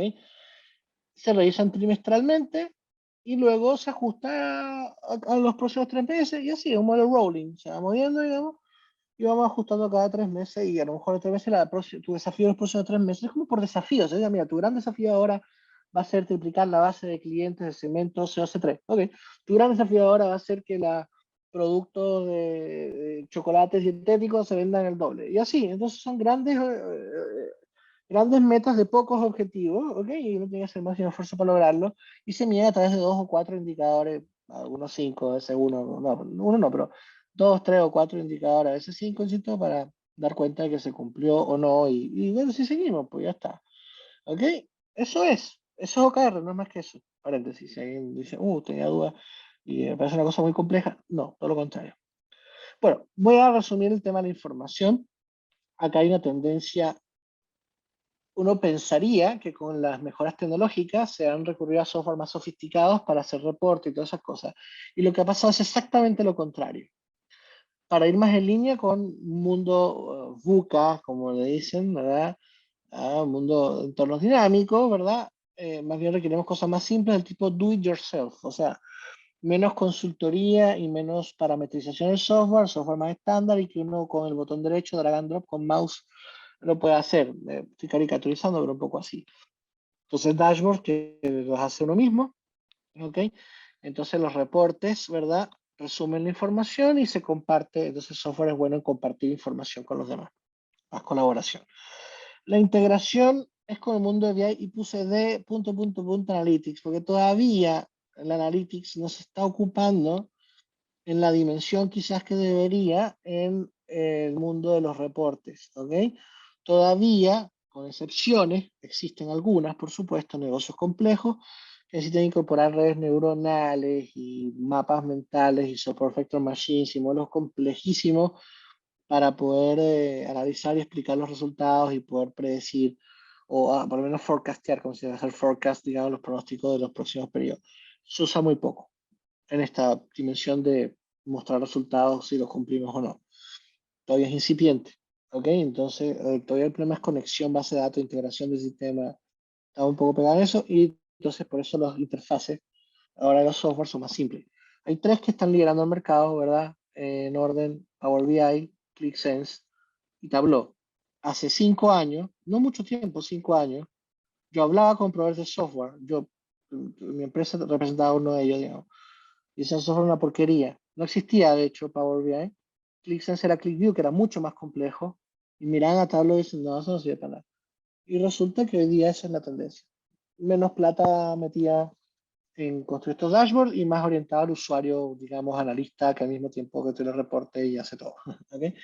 Se revisan trimestralmente y luego se ajusta a los próximos 3 meses y así, es un modelo rolling. Se va moviendo, digamos, y vamos ajustando cada 3 meses y a lo mejor en 3 meses tu desafío de los próximos 3 meses es como por desafíos. Mira, tu gran desafío ahora va a ser triplicar la base de clientes de cemento COC3. Ok, tu gran desafío ahora va a ser que los productos de chocolates dietéticos se vendan el doble. Y así, entonces son grandes metas de pocos objetivos, ok, y uno tiene que hacer más esfuerzo para lograrlo, y se mide a través de 2 o 4 indicadores, algunos 5, ese uno no, pero 2, 3 o 4 indicadores, a veces 5, insisto, para dar cuenta de que se cumplió o no, y bueno, si seguimos, pues ya está. ¿Ok? Eso es OKR, no es más que eso. Paréntesis, si alguien dice, tenía duda y me parece una cosa muy compleja, no, todo lo contrario. Bueno, voy a resumir el tema de la información. Acá hay una tendencia. Uno pensaría que con las mejoras tecnológicas se han recurrido a software más sofisticados para hacer reportes y todas esas cosas. Y lo que ha pasado es exactamente lo contrario. Para ir más en línea con un mundo VUCA, como le dicen, ¿verdad? Un mundo de entornos dinámicos, ¿verdad? Más bien requerimos cosas más simples del tipo do it yourself, o sea, menos consultoría y menos parametrización del software más estándar y que uno con el botón derecho, drag and drop, con mouse, lo puede hacer. Estoy caricaturizando, pero un poco así. Entonces, dashboard que los hace uno mismo, ¿ok? Entonces, los reportes, ¿verdad? Resumen la información y se comparte. Entonces, el software es bueno en compartir información con los demás. Más colaboración. La integración es con el mundo de BI y puse de ... analytics, porque todavía el analytics no se está ocupando en la dimensión quizás que debería en el mundo de los reportes, ¿ok? Todavía, con excepciones, existen algunas, por supuesto, negocios complejos que necesitan incorporar redes neuronales y mapas mentales y support vector machines y modelos complejísimos para poder analizar y explicar los resultados y poder predecir o por lo menos forecastear, como se llama hacer forecast, digamos, los pronósticos de los próximos periodos. Se usa muy poco en esta dimensión de mostrar resultados si los cumplimos o no. Todavía es incipiente, ¿ok? Entonces, todavía el problema es conexión, base de datos, integración del sistema. Estamos un poco pegados en eso y entonces por eso las interfaces ahora los software son más simples. Hay 3 que están liderando el mercado, ¿verdad? En orden, Power BI, ClickSense y Tableau. Hace 5 años, no mucho tiempo, 5 años, yo hablaba con proveedores de software. Mi empresa representaba uno de ellos, digamos. Y ese software era una porquería. No existía, de hecho, Power BI. ClickSense era ClickView, que era mucho más complejo. Y miraban a Tableau y dicen, no, eso no sirve para nada. Y resulta que hoy día esa es la tendencia. Menos plata metida en construir estos dashboards y más orientado al usuario, digamos, analista, que al mismo tiempo que tiene el reporte y hace todo. ¿Okay?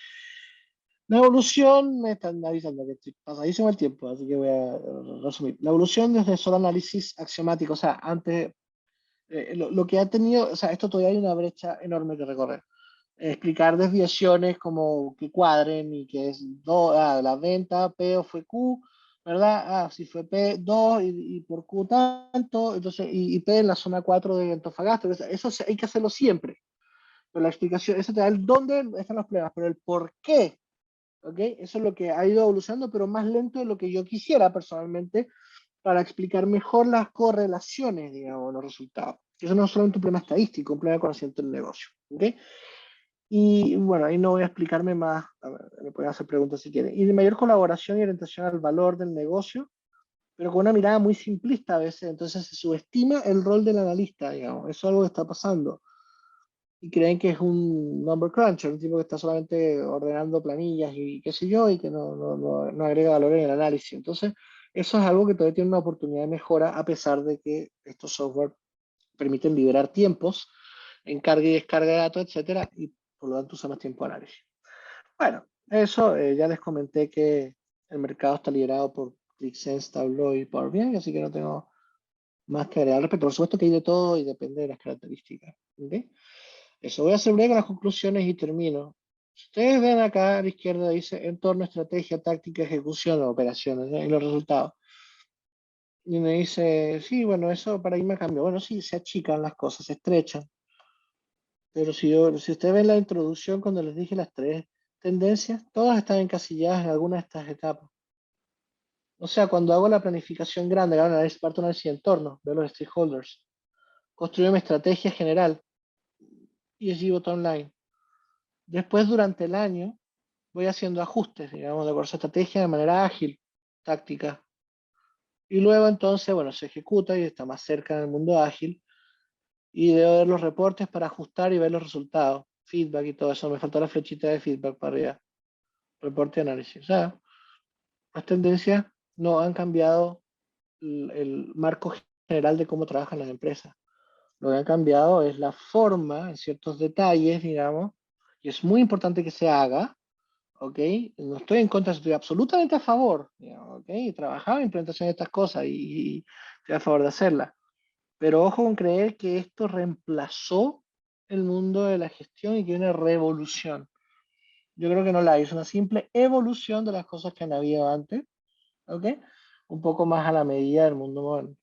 La evolución, me están avisando que estoy pasadísimo el tiempo, así que voy a resumir. La evolución desde solo análisis axiomático, o sea, antes, lo que ha tenido, o sea, esto todavía hay una brecha enorme que recorrer. Explicar desviaciones como que cuadren y que es la venta, P o fue Q, ¿verdad? Ah, si fue P2 y por Q tanto, entonces, y P en la zona 4 de Antofagasta, eso hay que hacerlo siempre. Pero la explicación, eso te da el dónde están los problemas, pero el por qué, ¿ok? Eso es lo que ha ido evolucionando, pero más lento de lo que yo quisiera personalmente, para explicar mejor las correlaciones, digamos, los resultados. Eso no es solamente un problema estadístico, un problema de conocimiento del negocio, ¿ok? Y bueno, ahí no voy a explicarme más, a ver, me pueden hacer preguntas si quieren. Y de mayor colaboración y orientación al valor del negocio, pero con una mirada muy simplista a veces, entonces se subestima el rol del analista, digamos, eso es algo que está pasando. Y creen que es un number cruncher, un tipo que está solamente ordenando planillas y qué sé yo, y que no agrega valor en el análisis. Entonces, eso es algo que todavía tiene una oportunidad de mejora, a pesar de que estos software permiten liberar tiempos en carga y descarga de datos, etcétera, y por lo tanto usa más tiempo de análisis. Bueno, eso ya les comenté que el mercado está liderado por ClickSense, Tableau y Power BI, así que no tengo más que agregar al respecto. Por supuesto que hay de todo y depende de las características. ¿Okay? Eso, voy a hacer breve con las conclusiones y termino. Si ustedes ven acá a la izquierda dice entorno, estrategia, táctica, ejecución, operaciones, ¿no? Y los resultados. Y me dice, sí, bueno, eso paradigma cambió. Bueno, sí, se achican las cosas, se estrechan. Pero si ustedes ven la introducción, cuando les dije las tres tendencias, todas están encasilladas en alguna de estas etapas. O sea, cuando hago la planificación grande, hago parto análisis de entorno, veo los stakeholders, construyo mi estrategia general, ESG bottom line. Después, durante el año, voy haciendo ajustes, digamos, de acuerdo a esa estrategia de manera ágil, táctica. Y luego entonces, bueno, se ejecuta y está más cerca del mundo ágil. Y debo ver los reportes para ajustar y ver los resultados, feedback y todo eso. Me faltó la flechita de feedback para arriba. Reporte y análisis. O sea, las tendencias no han cambiado el marco general de cómo trabajan las empresas. Lo que ha cambiado es la forma, en ciertos detalles, digamos, y es muy importante que se haga, ¿ok? No estoy en contra, estoy absolutamente a favor, digamos, ¿ok? He trabajado en implementación de estas cosas y estoy a favor de hacerlas. Pero ojo con creer que esto reemplazó el mundo de la gestión y que hay una revolución. Yo creo que no la hay, es una simple evolución de las cosas que han habido antes, ¿ok? Un poco más a la medida del mundo moderno.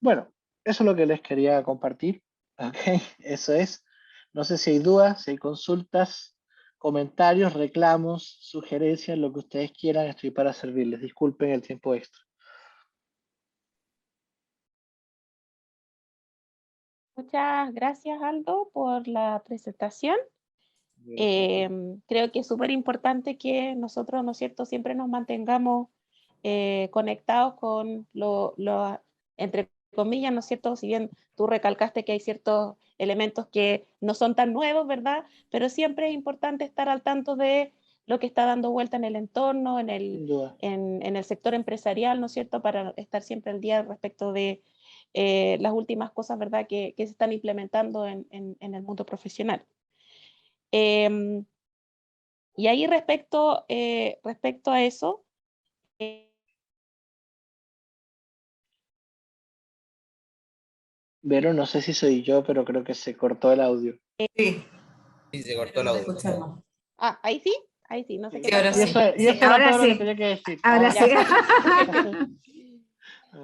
Bueno, eso es lo que les quería compartir, ¿ok? Eso es. No sé si hay dudas, si hay consultas, comentarios, reclamos, sugerencias, lo que ustedes quieran, estoy para servirles. Disculpen el tiempo extra. Muchas gracias, Aldo, por la presentación. Creo que es súper importante que nosotros, ¿no es cierto?, siempre nos mantengamos conectados con entre comillas, ¿no es cierto?, si bien tú recalcaste que hay ciertos elementos que no son tan nuevos, ¿verdad?, pero siempre es importante estar al tanto de lo que está dando vuelta en el entorno, en Sin duda. en el sector empresarial, ¿no es cierto?, para estar siempre al día respecto de las últimas cosas, ¿verdad?, que se están implementando en el mundo profesional. Y ahí respecto a eso, Vero, no sé si soy yo, pero creo que se cortó el audio. Sí, sí, se cortó el audio. ahí sí, no sé qué Sí, ahora pasó. sí. Y eso era ahora todo lo que sí. tenía que decir. Ahora sí.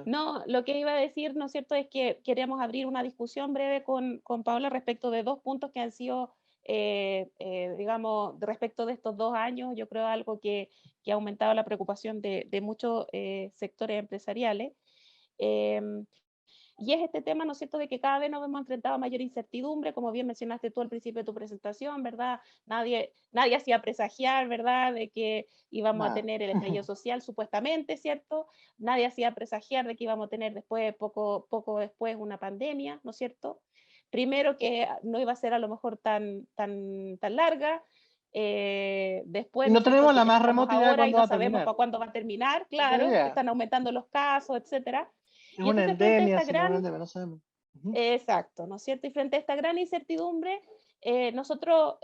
No, lo que iba a decir, ¿no es cierto?, es que queríamos abrir una discusión breve con Paola respecto de dos puntos que han sido, digamos, respecto de estos 2 años, yo creo algo que ha aumentado la preocupación de muchos sectores empresariales. Y es este tema, ¿no es cierto?, de que cada vez nos hemos enfrentado a mayor incertidumbre, como bien mencionaste tú al principio de tu presentación, ¿verdad? Nadie hacía presagiar, ¿verdad?, de que íbamos a Nada. tener el estallido social, supuestamente, ¿cierto? Nadie hacía presagiar de que íbamos a tener después, poco después, una pandemia, ¿no es cierto? Primero que no iba a ser a lo mejor tan larga, Y después, ¿no no es cierto?, tenemos que la ya más estamos remota idea de ahora y cuándo no va a sabemos terminar. para cuándo va a terminar, No tengo claro, idea. están aumentando los casos, etcétera. Es Y una entonces, frente a endemia, esta si no es una gran endemia, no sabemos. exacto, ¿no es cierto? Y frente a esta gran incertidumbre, nosotros,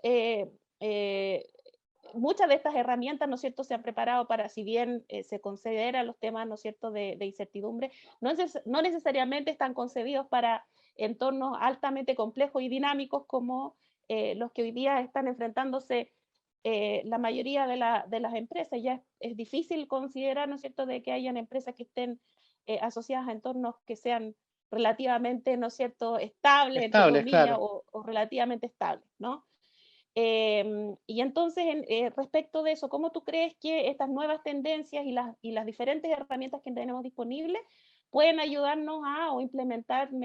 muchas de estas herramientas, ¿no es cierto?, se han preparado para, si bien se consideran los temas, ¿no es cierto?, de incertidumbre, no necesariamente están concebidos para entornos altamente complejos y dinámicos como los que hoy día están enfrentándose la mayoría de las empresas. Ya es difícil considerar, ¿no es cierto?, de que hayan empresas que estén asociadas a entornos que sean relativamente, ¿no es cierto?, estables, entre Estables, comillas, claro. o relativamente estables, ¿no? Y entonces, respecto de eso, ¿cómo tú crees que estas nuevas tendencias y las diferentes herramientas que tenemos disponibles pueden ayudarnos a o implementarse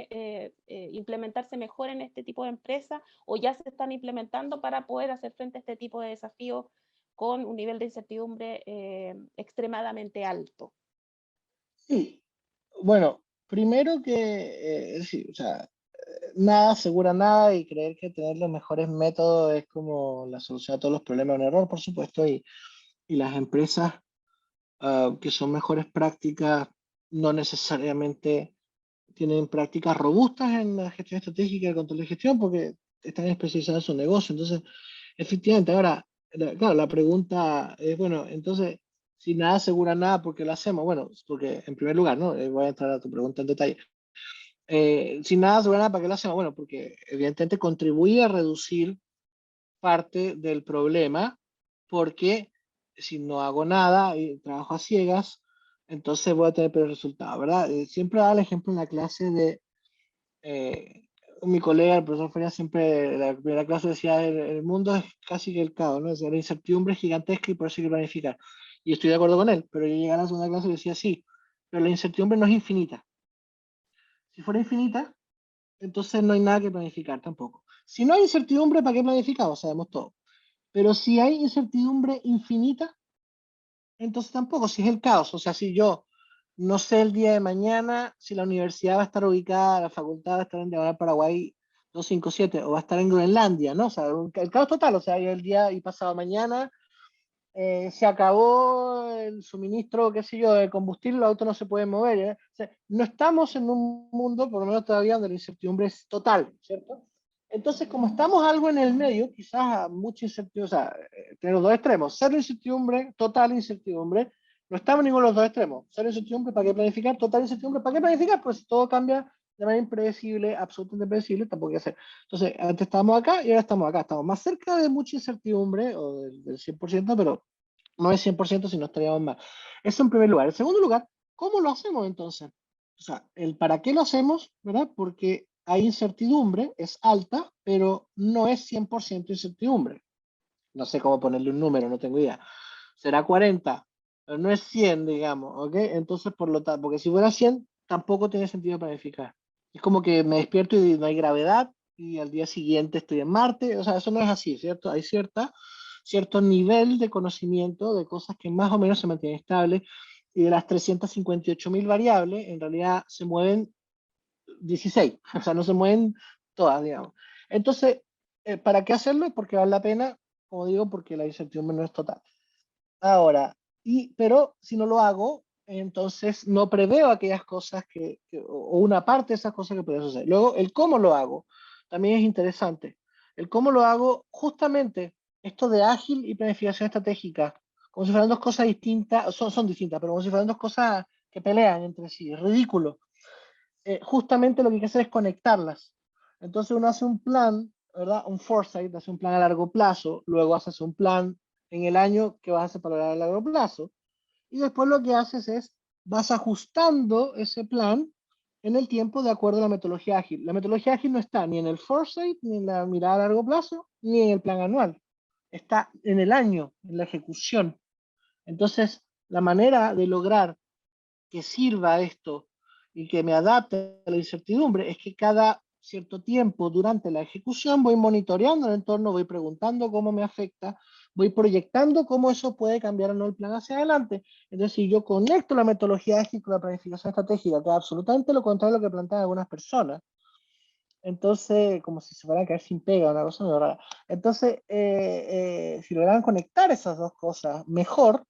mejor en este tipo de empresas, o ya se están implementando para poder hacer frente a este tipo de desafíos con un nivel de incertidumbre extremadamente alto? Sí, bueno, primero que, sí, o sea, nada asegura nada y creer que tener los mejores métodos es como la solución a todos los problemas, un error, por supuesto, y las empresas que son mejores prácticas no necesariamente tienen prácticas robustas en la gestión estratégica y el control de gestión porque están especializadas en su negocio. Entonces, efectivamente, ahora, claro, la pregunta es, bueno, entonces, si nada asegura nada, ¿por qué lo hacemos? Bueno, porque en primer lugar, ¿no? Voy a entrar a tu pregunta en detalle. Si nada asegura nada, ¿para qué lo hacemos? Bueno, porque evidentemente contribuye a reducir parte del problema, porque si no hago nada y trabajo a ciegas, entonces voy a tener peores resultados, ¿verdad? Siempre da el ejemplo en la clase de eh, mi colega, el profesor Feria, siempre en la primera clase decía, el mundo es casi que el caos, ¿no? O sea, la incertidumbre es gigantesca y por eso hay que planificar. Y estoy de acuerdo con él, pero yo llegué a la segunda clase y decía, sí, pero la incertidumbre no es infinita. Si fuera infinita, entonces no hay nada que planificar tampoco. Si no hay incertidumbre, ¿para qué planificamos? Sabemos todo. Pero si hay incertidumbre infinita, entonces tampoco, si es el caos. O sea, si yo no sé el día de mañana si la universidad va a estar ubicada, la facultad va a estar en Diagonal Paraguay 257 o va a estar en Groenlandia, ¿no? O sea, el caos total, o sea, y el día y pasado mañana se acabó el suministro, qué sé yo, de combustible, los autos no se pueden mover. ¿Eh? O sea, no estamos en un mundo, por lo menos todavía, donde la incertidumbre es total, ¿cierto? Entonces, como estamos algo en el medio, quizás mucha incertidumbre, o sea, tener los dos extremos, cero incertidumbre, total incertidumbre, no estamos en ninguno de los dos extremos. Cero incertidumbre, ¿para qué planificar? Total incertidumbre, ¿para qué planificar? Pues todo cambia de manera impredecible, absolutamente impredecible, tampoco hay que hacer. Entonces, antes estábamos acá y ahora estamos acá. Estamos más cerca de mucha incertidumbre, o del 100%, pero no es 100% si no estaríamos más. Eso en primer lugar. En segundo lugar, ¿cómo lo hacemos entonces? O sea, el para qué lo hacemos, ¿verdad? Porque hay incertidumbre, es alta, pero no es 100% incertidumbre. No sé cómo ponerle un número, no tengo idea. Será 40, pero no es 100, digamos, ¿ok? Entonces, por lo tanto, porque si fuera 100, tampoco tiene sentido planificar. Es como que me despierto y no hay gravedad y al día siguiente estoy en Marte. O sea, eso no es así, ¿cierto? Hay cierto nivel de conocimiento de cosas que más o menos se mantienen estables y de las 358.000 variables, en realidad se mueven 16, o sea, no se mueven todas, digamos. Entonces, ¿para qué hacerlo? Porque vale la pena, como digo, porque la incertidumbre no es total. Ahora, pero si no lo hago, entonces no preveo aquellas cosas o una parte de esas cosas que pueden suceder. Luego, el cómo lo hago también es interesante. El cómo lo hago, justamente, esto de ágil y planificación estratégica, como si fueran dos cosas distintas, son distintas, pero como si fueran dos cosas que pelean entre sí, es ridículo. Justamente lo que hay que hacer es conectarlas. Entonces uno hace un plan, ¿verdad? Un foresight, hace un plan a largo plazo, luego haces un plan en el año que vas a hacer para a largo plazo, y después lo que haces es, vas ajustando ese plan en el tiempo de acuerdo a la metodología ágil. La metodología ágil no está ni en el foresight, ni en la mirada a largo plazo, ni en el plan anual. Está en el año, en la ejecución. Entonces, la manera de lograr que sirva esto y que me adapte a la incertidumbre es que cada cierto tiempo durante la ejecución voy monitoreando el entorno, voy preguntando cómo me afecta, voy proyectando cómo eso puede cambiar o no el plan hacia adelante. Entonces, si yo conecto la metodología ágil con la planificación estratégica, que es absolutamente lo contrario de lo que plantean algunas personas, entonces, como si se fueran a caer sin pega, una cosa muy rara. Entonces, si logran conectar esas dos cosas mejor,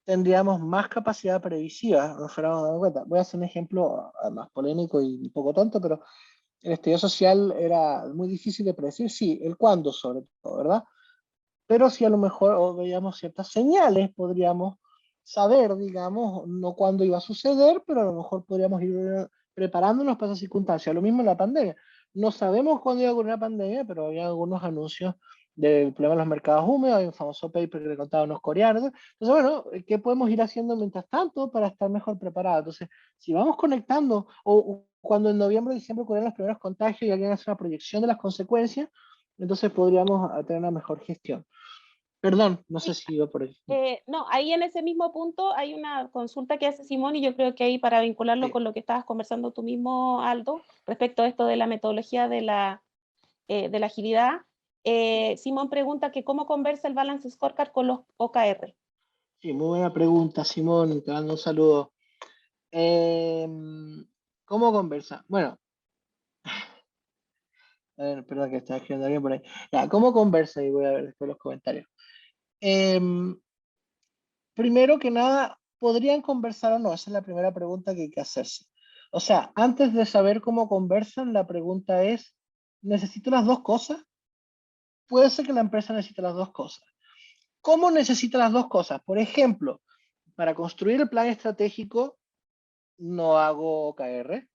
tendríamos más capacidad previsiva, nos fuéramos dando cuenta. Voy a hacer un ejemplo más polémico y un poco tonto, pero el estudio social era muy difícil de predecir, sí, el cuándo sobre todo, ¿verdad? Pero si a lo mejor veíamos ciertas señales, podríamos saber, digamos, no cuándo iba a suceder, pero a lo mejor podríamos ir preparándonos para esa circunstancia. Lo mismo en la pandemia. No sabemos cuándo iba a ocurrir una pandemia, pero había algunos anuncios del problema de los mercados húmedos, hay un famoso paper que le contaba unos coreanos. Entonces, bueno, ¿qué podemos ir haciendo mientras tanto para estar mejor preparados? Entonces, si vamos conectando, o cuando en noviembre o diciembre ocurrieron los primeros contagios y alguien hace una proyección de las consecuencias, entonces podríamos tener una mejor gestión. Perdón, no sé si iba por ahí. No, ahí en ese mismo punto hay una consulta que hace Simón y yo creo que ahí para vincularlo Sí. con lo que estabas conversando tú mismo, Aldo, respecto a esto de la metodología de la agilidad, Simón pregunta que cómo conversa el Balance Scorecard con los OKR. Sí, muy buena pregunta, Simón, te mando un saludo. ¿Cómo conversa? Bueno, a ver, perdón que está escribiendo alguien por ahí. Ya, ¿cómo conversa? Y voy a ver después los comentarios. Primero que nada, ¿podrían conversar o no? Esa es la primera pregunta que hay que hacerse. O sea, antes de saber cómo conversan, la pregunta es, ¿necesito las dos cosas? Puede ser que la empresa necesite las dos cosas. ¿Cómo necesita las dos cosas? Por ejemplo, para construir el plan estratégico, no hago OKR.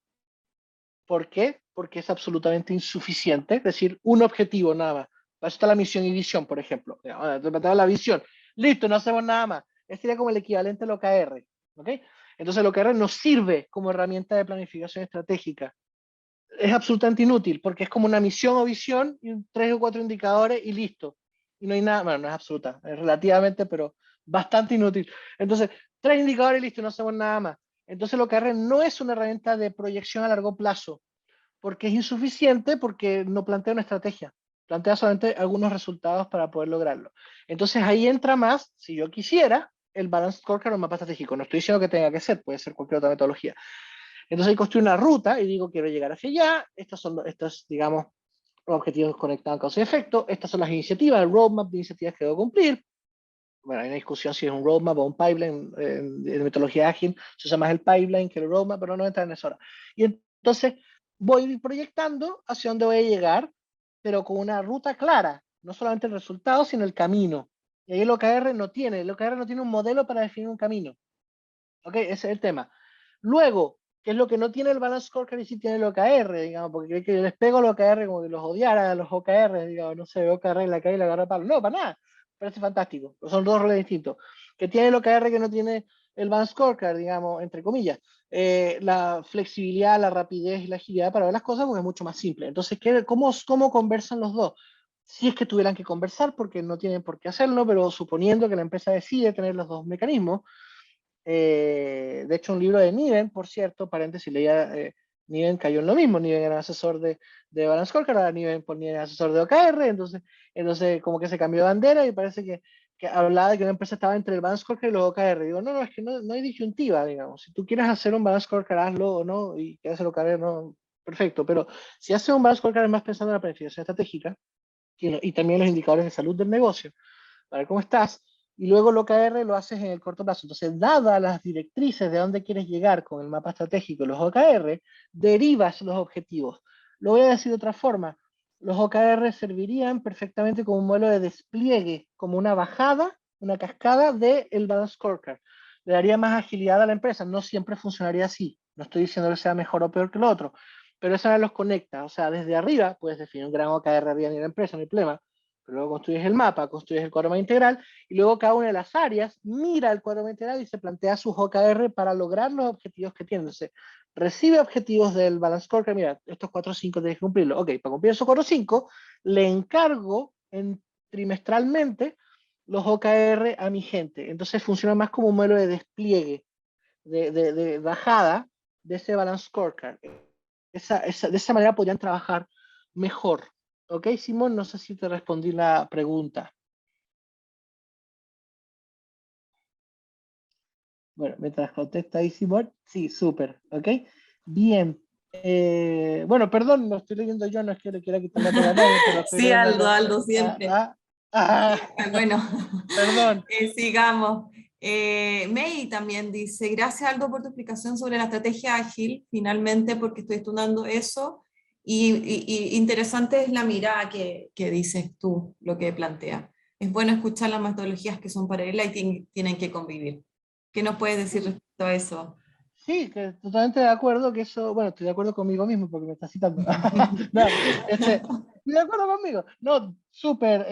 ¿Por qué? Porque es absolutamente insuficiente, es decir, un objetivo nada más. Para eso está la misión y visión, por ejemplo. La visión. Listo, no hacemos nada más. Este sería como el equivalente al OKR. ¿Ok? Entonces el OKR nos sirve como herramienta de planificación estratégica. Es absolutamente inútil porque es como una misión o visión y 3 o 4 indicadores y listo. Y no hay nada, bueno, no es absoluta, es relativamente, pero bastante inútil. Entonces, 3 indicadores y listo, no hacemos nada más. Entonces el OKR no es una herramienta de proyección a largo plazo porque es insuficiente, porque no plantea una estrategia, plantea solamente algunos resultados para poder lograrlo. Entonces ahí entra más, si yo quisiera, el Balance Scorecard o el mapa estratégico. No estoy diciendo que tenga que ser, puede ser cualquier otra metodología. Entonces ahí construyo una ruta y digo, quiero llegar hacia allá, estos, digamos, los objetivos conectados a causa y efecto, estas son las iniciativas, el roadmap de iniciativas que debo cumplir. Bueno, hay una discusión si es un roadmap o un pipeline, en metodología ágil se usa más el pipeline que el roadmap, pero no entra en eso ahora. Y entonces voy proyectando hacia dónde voy a llegar, pero con una ruta clara, no solamente el resultado, sino el camino. Y ahí el OKR no tiene un modelo para definir un camino. ¿Ok? Ese es el tema. Luego, ¿qué es lo que no tiene el Balance Scorecard y sí tiene el OKR, digamos? Porque creo que yo les pego el OKR como que los odiara a los OKR, digamos, no sé, OKR en la calle y la agarra palo. No, para nada. Parece fantástico. Son dos roles distintos. Que tiene el OKR que no tiene el Balance Scorecard, digamos, entre comillas. La flexibilidad, la rapidez y la agilidad para ver las cosas porque es mucho más simple. Entonces, ¿cómo conversan los dos? Si es que tuvieran que conversar, porque no tienen por qué hacerlo, pero suponiendo que la empresa decide tener los dos mecanismos, de hecho, un libro de Niven, por cierto, paréntesis, leía, Niven cayó en lo mismo. Niven era asesor de Balance Scorecard, ahora Niven era asesor de OKR, entonces como que se cambió de bandera y parece que hablaba de que una empresa estaba entre el Balance Scorecard y los OKR. Digo, no, es que no hay disyuntiva, digamos. Si tú quieres hacer un Balance Scorecard, hazlo o no, y quieres hacer OKR, no, perfecto. Pero si haces un Balance Scorecard, es más pensando en la planificación estratégica y también los indicadores de salud del negocio, para ver cómo estás. Y luego el OKR lo haces en el corto plazo. Entonces, dadas las directrices de dónde quieres llegar con el mapa estratégico y los OKR, derivas los objetivos. Lo voy a decir de otra forma. Los OKR servirían perfectamente como un modelo de despliegue, como una bajada, una cascada del Balance Scorecard. Le daría más agilidad a la empresa. No siempre funcionaría así. No estoy diciendo que sea mejor o peor que lo otro, pero eso los conecta. O sea, desde arriba puedes definir un gran OKR arriba de la empresa, no hay problema. Pero luego construyes el mapa, construyes el cuadro integral y luego cada una de las áreas mira el cuadro integral y se plantea sus OKR para lograr los objetivos que tiene. Entonces, recibe objetivos del Balance Scorecard, mira, estos 4 o 5 tienes que cumplirlo. Ok, para cumplir esos 4 o 5, le encargo trimestralmente los OKR a mi gente. Entonces funciona más como un modelo de despliegue, de bajada de ese Balance Scorecard. De esa manera podrían trabajar mejor. Ok, Simón, no sé si te respondí la pregunta. Bueno, mientras contesta ahí Simón, sí, súper, ok. Bien. Bueno, perdón, lo estoy leyendo yo, no es que le quiera quitar la pega a nadie, pero estoy Sí, leyendo yo. Aldo, siempre. Bueno, Perdón. sigamos. May también dice, gracias Aldo por tu explicación sobre la estrategia ágil, finalmente porque estoy estudiando eso y interesante es la mirada que dices tú, lo que plantea. Es bueno escuchar las metodologías que son paralelas y tienen que convivir. ¿Qué nos puedes decir respecto a eso? Sí, que totalmente de acuerdo que eso, bueno, estoy de acuerdo conmigo mismo porque me está citando. No, estoy de acuerdo conmigo. No, súper,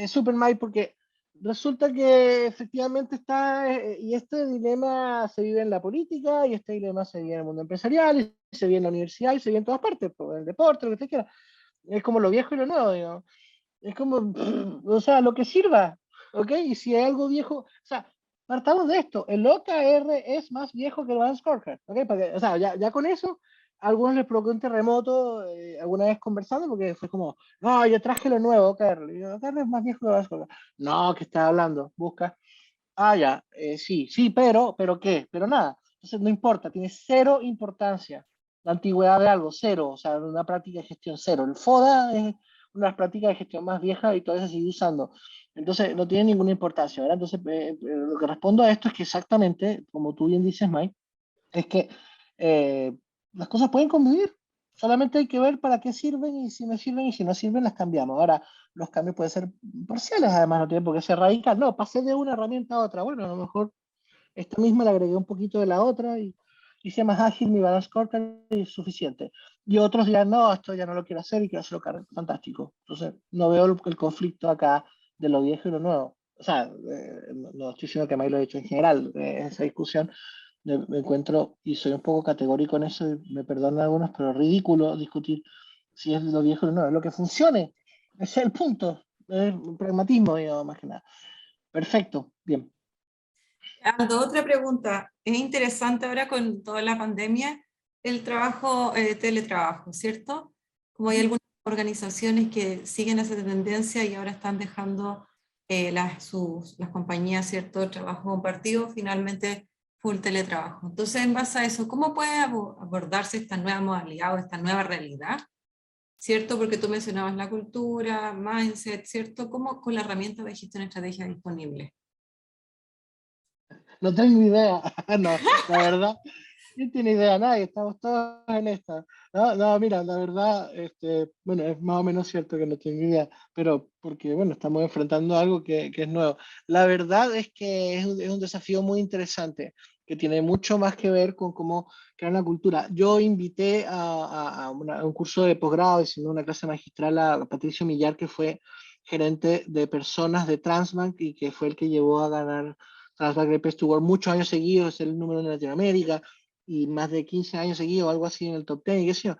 súper Mike, porque resulta que efectivamente está, y este dilema se vive en la política, y este dilema se vive en el mundo empresarial, y se vive en la universidad, y se vive en todas partes, en el deporte, lo que usted quiera. Es como lo viejo y lo nuevo, digamos. Es como, o sea, lo que sirva, ¿ok? Y si hay algo viejo, o sea, partamos de esto, el OKR es más viejo que el Advanced Scorecard, ¿ok? O sea, ya con eso, a algunos les provocó un terremoto alguna vez conversando, porque fue como, no, yo traje lo nuevo, OKR, y yo, OKR es más viejo que el Advanced Scorecard. No, ¿qué estás hablando? Busca. Ah, ya, sí, pero ¿qué? Pero nada, entonces no importa, tiene cero importancia la antigüedad de algo, cero, o sea, una práctica de gestión cero. El FODA es una de las prácticas de gestión más viejas y todavía se sigue usando. Entonces no tiene ninguna importancia, ¿verdad? Entonces lo que respondo a esto es que exactamente, como tú bien dices, Mike, es que eh, las cosas pueden convivir. Solamente hay que ver para qué sirven y si no sirven y si no sirven las cambiamos. Ahora, los cambios pueden ser parciales, además no tienen por qué ser radicales. No, pasé de una herramienta a otra. Bueno, a lo mejor esta misma le agregué un poquito de la otra y hice más ágil mi balance scorecard y es suficiente. Y otros dirán, no, esto ya no lo quiero hacer y quiero hacerlo fantástico. Entonces, no veo el conflicto acá de lo viejo y lo nuevo. O sea, no estoy diciendo que May lo he hecho en general, esa discusión me encuentro, y soy un poco categórico en eso, y me perdonan algunos, pero ridículo discutir si es lo viejo o no, es lo que funcione. Ese es el punto, es un pragmatismo, digamos, más que nada. Perfecto, bien. Aldo, otra pregunta. Es interesante ahora con toda la pandemia el trabajo, teletrabajo, ¿cierto? Como hay algunas organizaciones que siguen esa tendencia y ahora están dejando las compañías, ¿cierto? Trabajo compartido, finalmente full teletrabajo. Entonces, en base a eso, ¿cómo puede abordarse esta nueva modalidad o esta nueva realidad? ¿Cierto? Porque tú mencionabas la cultura, mindset, ¿cierto? ¿Cómo con la herramienta de gestión estratégica disponible? No tengo idea, no, la verdad, ¿quién tiene idea? Nadie, estamos todos en esta. No, no, mira, la verdad, bueno, es más o menos cierto que no tengo idea, pero porque, bueno, estamos enfrentando algo que es nuevo. La verdad es que es un desafío muy interesante, que tiene mucho más que ver con cómo crear una cultura. Yo invité a un curso de posgrado, y una clase magistral a Patricio Millar, que fue gerente de personas de Transbank y que fue el que llevó a ganar Transbank Great Place to Work muchos años seguidos, es el número uno de Latinoamérica y más de 15 años seguidos, algo así en el top 10, y qué sé yo.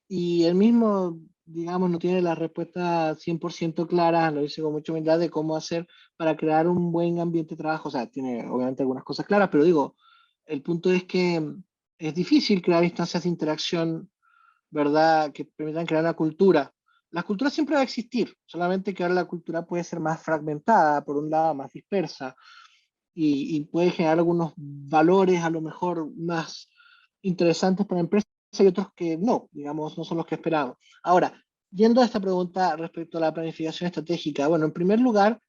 Y él mismo, digamos, no tiene la respuesta 100% clara, lo dice con mucha humildad, de cómo hacer para crear un buen ambiente de trabajo. O sea, tiene obviamente algunas cosas claras, pero digo, el punto es que es difícil crear instancias de interacción, ¿verdad?, que permitan crear una cultura. La cultura siempre va a existir, solamente que ahora la cultura puede ser más fragmentada, por un lado, más dispersa, y puede generar algunos valores a lo mejor más interesantes para la empresa y otros que no, digamos, no son los que esperamos. Ahora, yendo a esta pregunta respecto a la planificación estratégica, bueno, en primer lugar,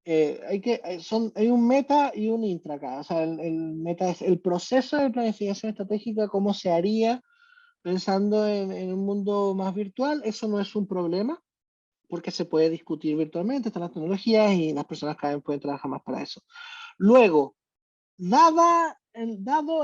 hay un meta y un intra acá. O sea, el meta es el proceso de planificación estratégica, cómo se haría pensando en un mundo más virtual. Eso no es un problema porque se puede discutir virtualmente, están las tecnologías y las personas cada vez pueden trabajar más para eso. Luego, dado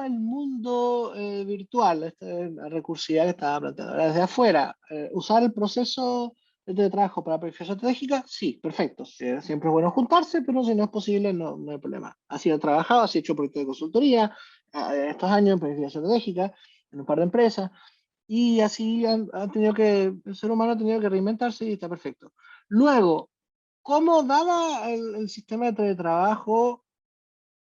el mundo virtual, la recursividad que estaba planteando, desde afuera, usar el proceso de trabajo para planificación estratégica, sí, perfecto. Siempre es bueno juntarse, pero si no es posible, no hay problema. Así he trabajado, así he hecho proyectos de consultoría estos años en planificación estratégica, en un par de empresas, y así el ser humano ha tenido que reinventarse y está perfecto. Luego, ¿cómo daba el sistema de teletrabajo?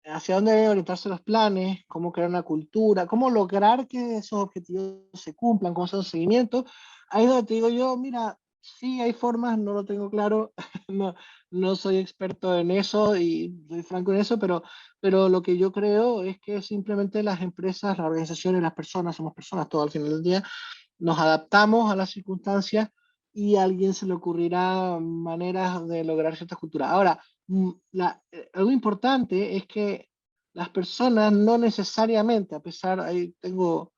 ¿Hacia dónde deben orientarse los planes? ¿Cómo crear una cultura? ¿Cómo lograr que esos objetivos se cumplan? ¿Cómo hacer un seguimiento? Ahí es donde te digo yo, mira, sí hay formas, no lo tengo claro, no, no soy experto en eso y soy franco en eso, pero lo que yo creo es que simplemente las empresas, las organizaciones, las personas, somos personas todos al final del día, nos adaptamos a las circunstancias y a alguien se le ocurrirá maneras de lograr ciertas culturas. Ahora, algo importante es que las personas no necesariamente, ahí tengo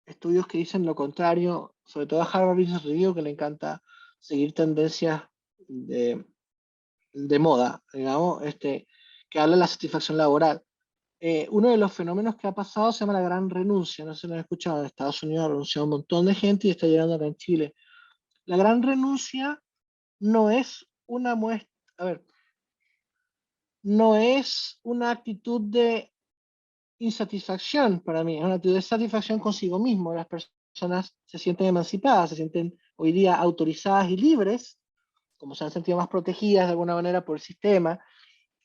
estudios que dicen lo contrario, sobre todo a Harvard Business Review, que le encanta seguir tendencias de, de moda, digamos, que habla de la satisfacción laboral. uno de los fenómenos que ha pasado se llama la gran renuncia, no sé si lo han escuchado, en Estados Unidos ha renunciado un montón de gente y está llegando acá en Chile. La gran renuncia no es una muestra, a ver, no es una actitud de insatisfacción para mí, es una actitud de satisfacción consigo mismo. Las personas se sienten emancipadas, se sienten hoy día autorizadas y libres, como se han sentido más protegidas de alguna manera por el sistema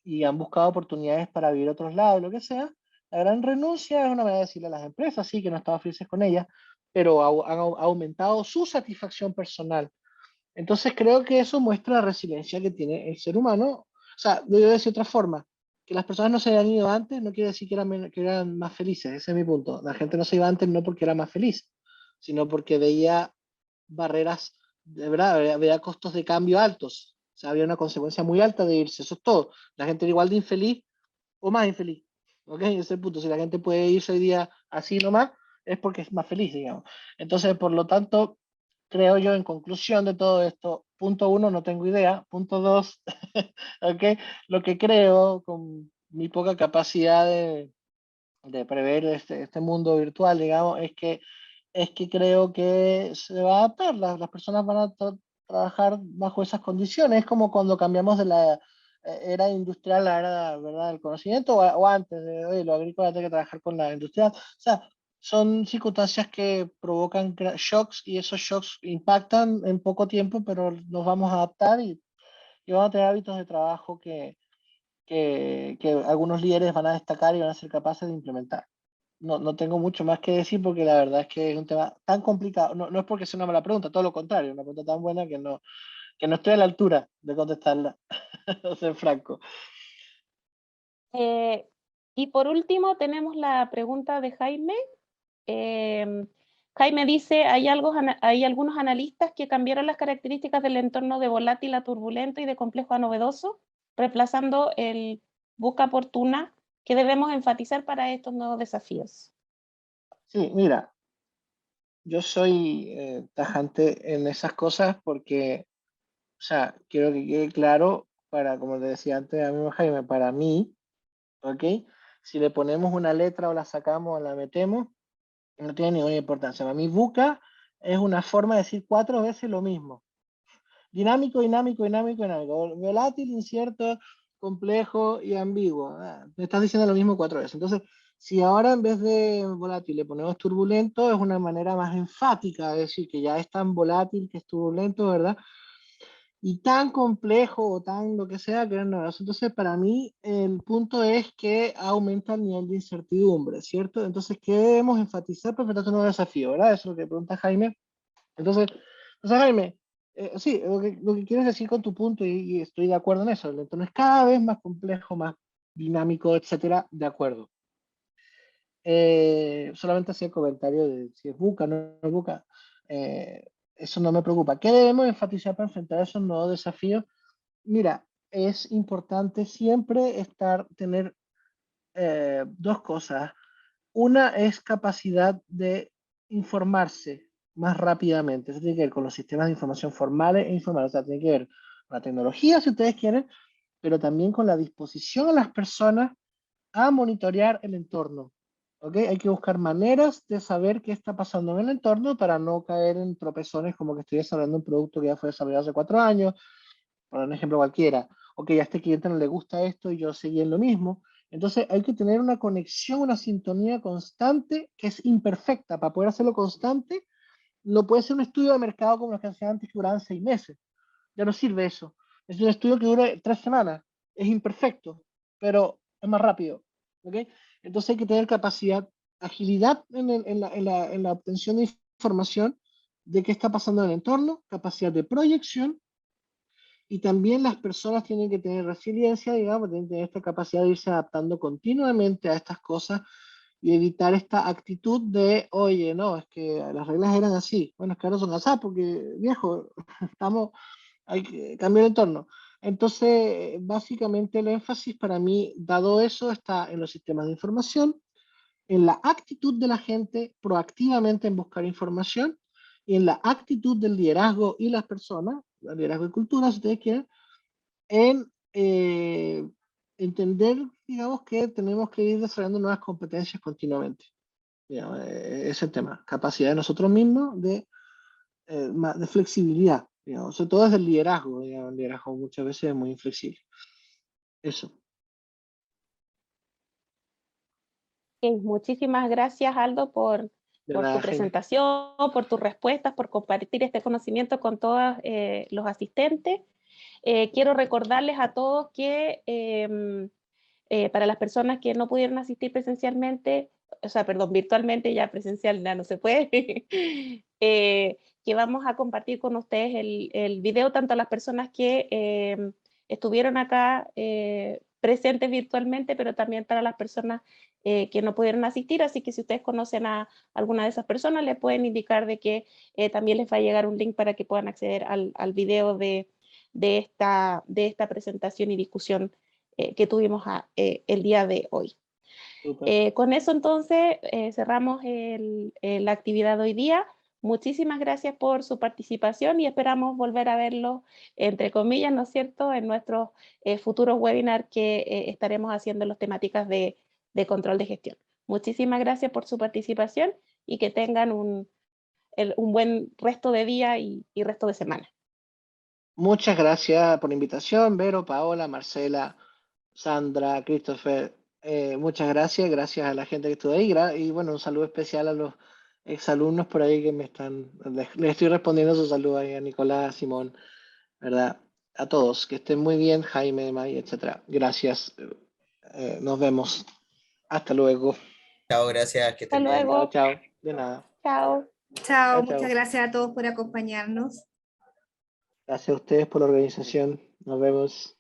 y han buscado oportunidades para vivir a otros lados, lo que sea. La gran renuncia es una manera de decirle a las empresas, sí, que no estaba felices con ellas, pero han aumentado su satisfacción personal. Entonces creo que eso muestra la resiliencia que tiene el ser humano. O sea, lo voy a decir de otra forma, que las personas no se hayan ido antes no quiere decir que eran más felices, ese es mi punto. La gente no se iba antes no porque era más feliz, sino porque veía barreras, de verdad, veía costos de cambio altos. O sea, había una consecuencia muy alta de irse, eso es todo. La gente era igual de infeliz o más infeliz. ¿Ok? Ese es el punto. Si la gente puede irse hoy día así nomás, es porque es más feliz, digamos. Entonces, por lo tanto, creo yo, en conclusión de todo esto, punto uno, no tengo idea. Punto dos, ¿ok? Lo que creo, con mi poca capacidad de prever este mundo virtual, digamos, es que creo que se va a adaptar. Las personas van a trabajar bajo esas condiciones. Es como cuando cambiamos de la era industrial a la era, ¿verdad?, del conocimiento, o antes de hoy, los agrícolas tienen que trabajar con la industrial. O sea, son circunstancias que provocan shocks y esos shocks impactan en poco tiempo, pero nos vamos a adaptar y vamos a tener hábitos de trabajo que algunos líderes van a destacar y van a ser capaces de implementar. No tengo mucho más que decir porque la verdad es que es un tema tan complicado. No es porque sea una mala pregunta, todo lo contrario, una pregunta tan buena que no estoy a la altura de contestarla, a ser franco. Y por último tenemos la pregunta de Jaime. Jaime dice, hay algunos analistas que cambiaron las características del entorno de volátil a turbulento y de complejo a novedoso, reemplazando el busca oportuna, que debemos enfatizar para estos nuevos desafíos. Sí, mira, yo soy tajante en esas cosas porque, o sea, quiero que quede claro para, como te decía antes, amigo Jaime, para mí, ¿ok? Si le ponemos una letra o la sacamos o la metemos, no tiene ninguna importancia. Para mí, VUCA es una forma de decir 4 veces lo mismo. Dinámico, dinámico, dinámico, dinámico. Volátil, incierto, complejo y ambiguo. Me estás diciendo lo mismo 4 veces. Entonces, si ahora en vez de volátil le ponemos turbulento, es una manera más enfática de decir que ya es tan volátil que es turbulento, ¿verdad? Y tan complejo o tan lo que sea que es novedoso. Entonces, para mí, el punto es que aumenta el nivel de incertidumbre, ¿cierto? Entonces, ¿qué debemos enfatizar para enfrentar un nuevo desafío, ¿verdad? Eso es lo que pregunta Jaime. Entonces Jaime, sí, lo que quieres decir con tu punto, y estoy de acuerdo en eso, el entorno es cada vez más complejo, más dinámico, etcétera, de acuerdo. Solamente hacía el comentario de si es buca o no es buca. Eso no me preocupa. ¿Qué debemos enfatizar para enfrentar esos nuevos desafíos? Mira, es importante siempre tener dos cosas. Una es capacidad de informarse más rápidamente. Eso tiene que ver con los sistemas de información formales e informales. O sea, tiene que ver con la tecnología, si ustedes quieren, pero también con la disposición de las personas a monitorear el entorno. ¿Ok? Hay que buscar maneras de saber qué está pasando en el entorno para no caer en tropezones como que estoy desarrollando un producto que ya fue desarrollado hace 4 años, por un ejemplo cualquiera. Ok, a este cliente no le gusta esto y yo seguí en lo mismo. Entonces hay que tener una conexión, una sintonía constante que es imperfecta. Para poder hacerlo constante, no puede ser un estudio de mercado como los que hacían antes que duraban 6 meses. Ya no sirve eso. Es un estudio que dure 3 semanas. Es imperfecto, pero es más rápido. ¿Okay? Entonces hay que tener capacidad, agilidad en la obtención de información de qué está pasando en el entorno, capacidad de proyección, y también las personas tienen que tener resiliencia, digamos, tienen que tener esta capacidad de irse adaptando continuamente a estas cosas y evitar esta actitud de, oye, no, es que las reglas eran así. Bueno, es que ahora son así porque, viejo, hay que cambiar el entorno. Entonces, básicamente el énfasis para mí, dado eso, está en los sistemas de información, en la actitud de la gente proactivamente en buscar información y en la actitud del liderazgo y las personas, el liderazgo y cultura, si ustedes quieren, en entender, digamos, que tenemos que ir desarrollando nuevas competencias continuamente. Digamos, ese es el tema. Capacidad de nosotros mismos de flexibilidad, digamos, sobre todo desde el liderazgo, digamos, el liderazgo muchas veces es muy inflexible. Eso. Muchísimas gracias, Aldo, por De tu nada, Jaime. presentación, por tus respuestas, por compartir este conocimiento con todos los asistentes. Quiero recordarles a todos que para las personas que no pudieron asistir presencialmente, o sea, perdón, virtualmente, ya presencial ya no se puede, que vamos a compartir con ustedes el video, tanto a las personas que estuvieron acá presentes virtualmente, pero también para las personas que no pudieron asistir. Así que si ustedes conocen a alguna de esas personas, le pueden indicar de que también les va a llegar un link para que puedan acceder al video de esta presentación y discusión que tuvimos el día de hoy. Con eso entonces cerramos la actividad de hoy día. Muchísimas gracias por su participación y esperamos volver a verlo, entre comillas, ¿no es cierto?, en nuestros futuros webinars que estaremos haciendo en las temáticas de control de gestión. Muchísimas gracias por su participación y que tengan un buen resto de día y resto de semana. Muchas gracias por la invitación, Vero, Paola, Marcela, Sandra, Christopher. Muchas gracias, gracias a la gente que estuvo ahí. Y bueno, un saludo especial a los exalumnos por ahí que les estoy respondiendo su saludo ahí a Nicolás, Simón, ¿verdad? A todos, que estén muy bien, Jaime, May, etcétera. Gracias. Nos vemos. Hasta luego. Chao, gracias, que Hasta estén bien. luego. Chao, chao. De nada. Chao. Chao, Chao, muchas chao. gracias a todos por acompañarnos. Gracias a ustedes por la organización. Nos vemos.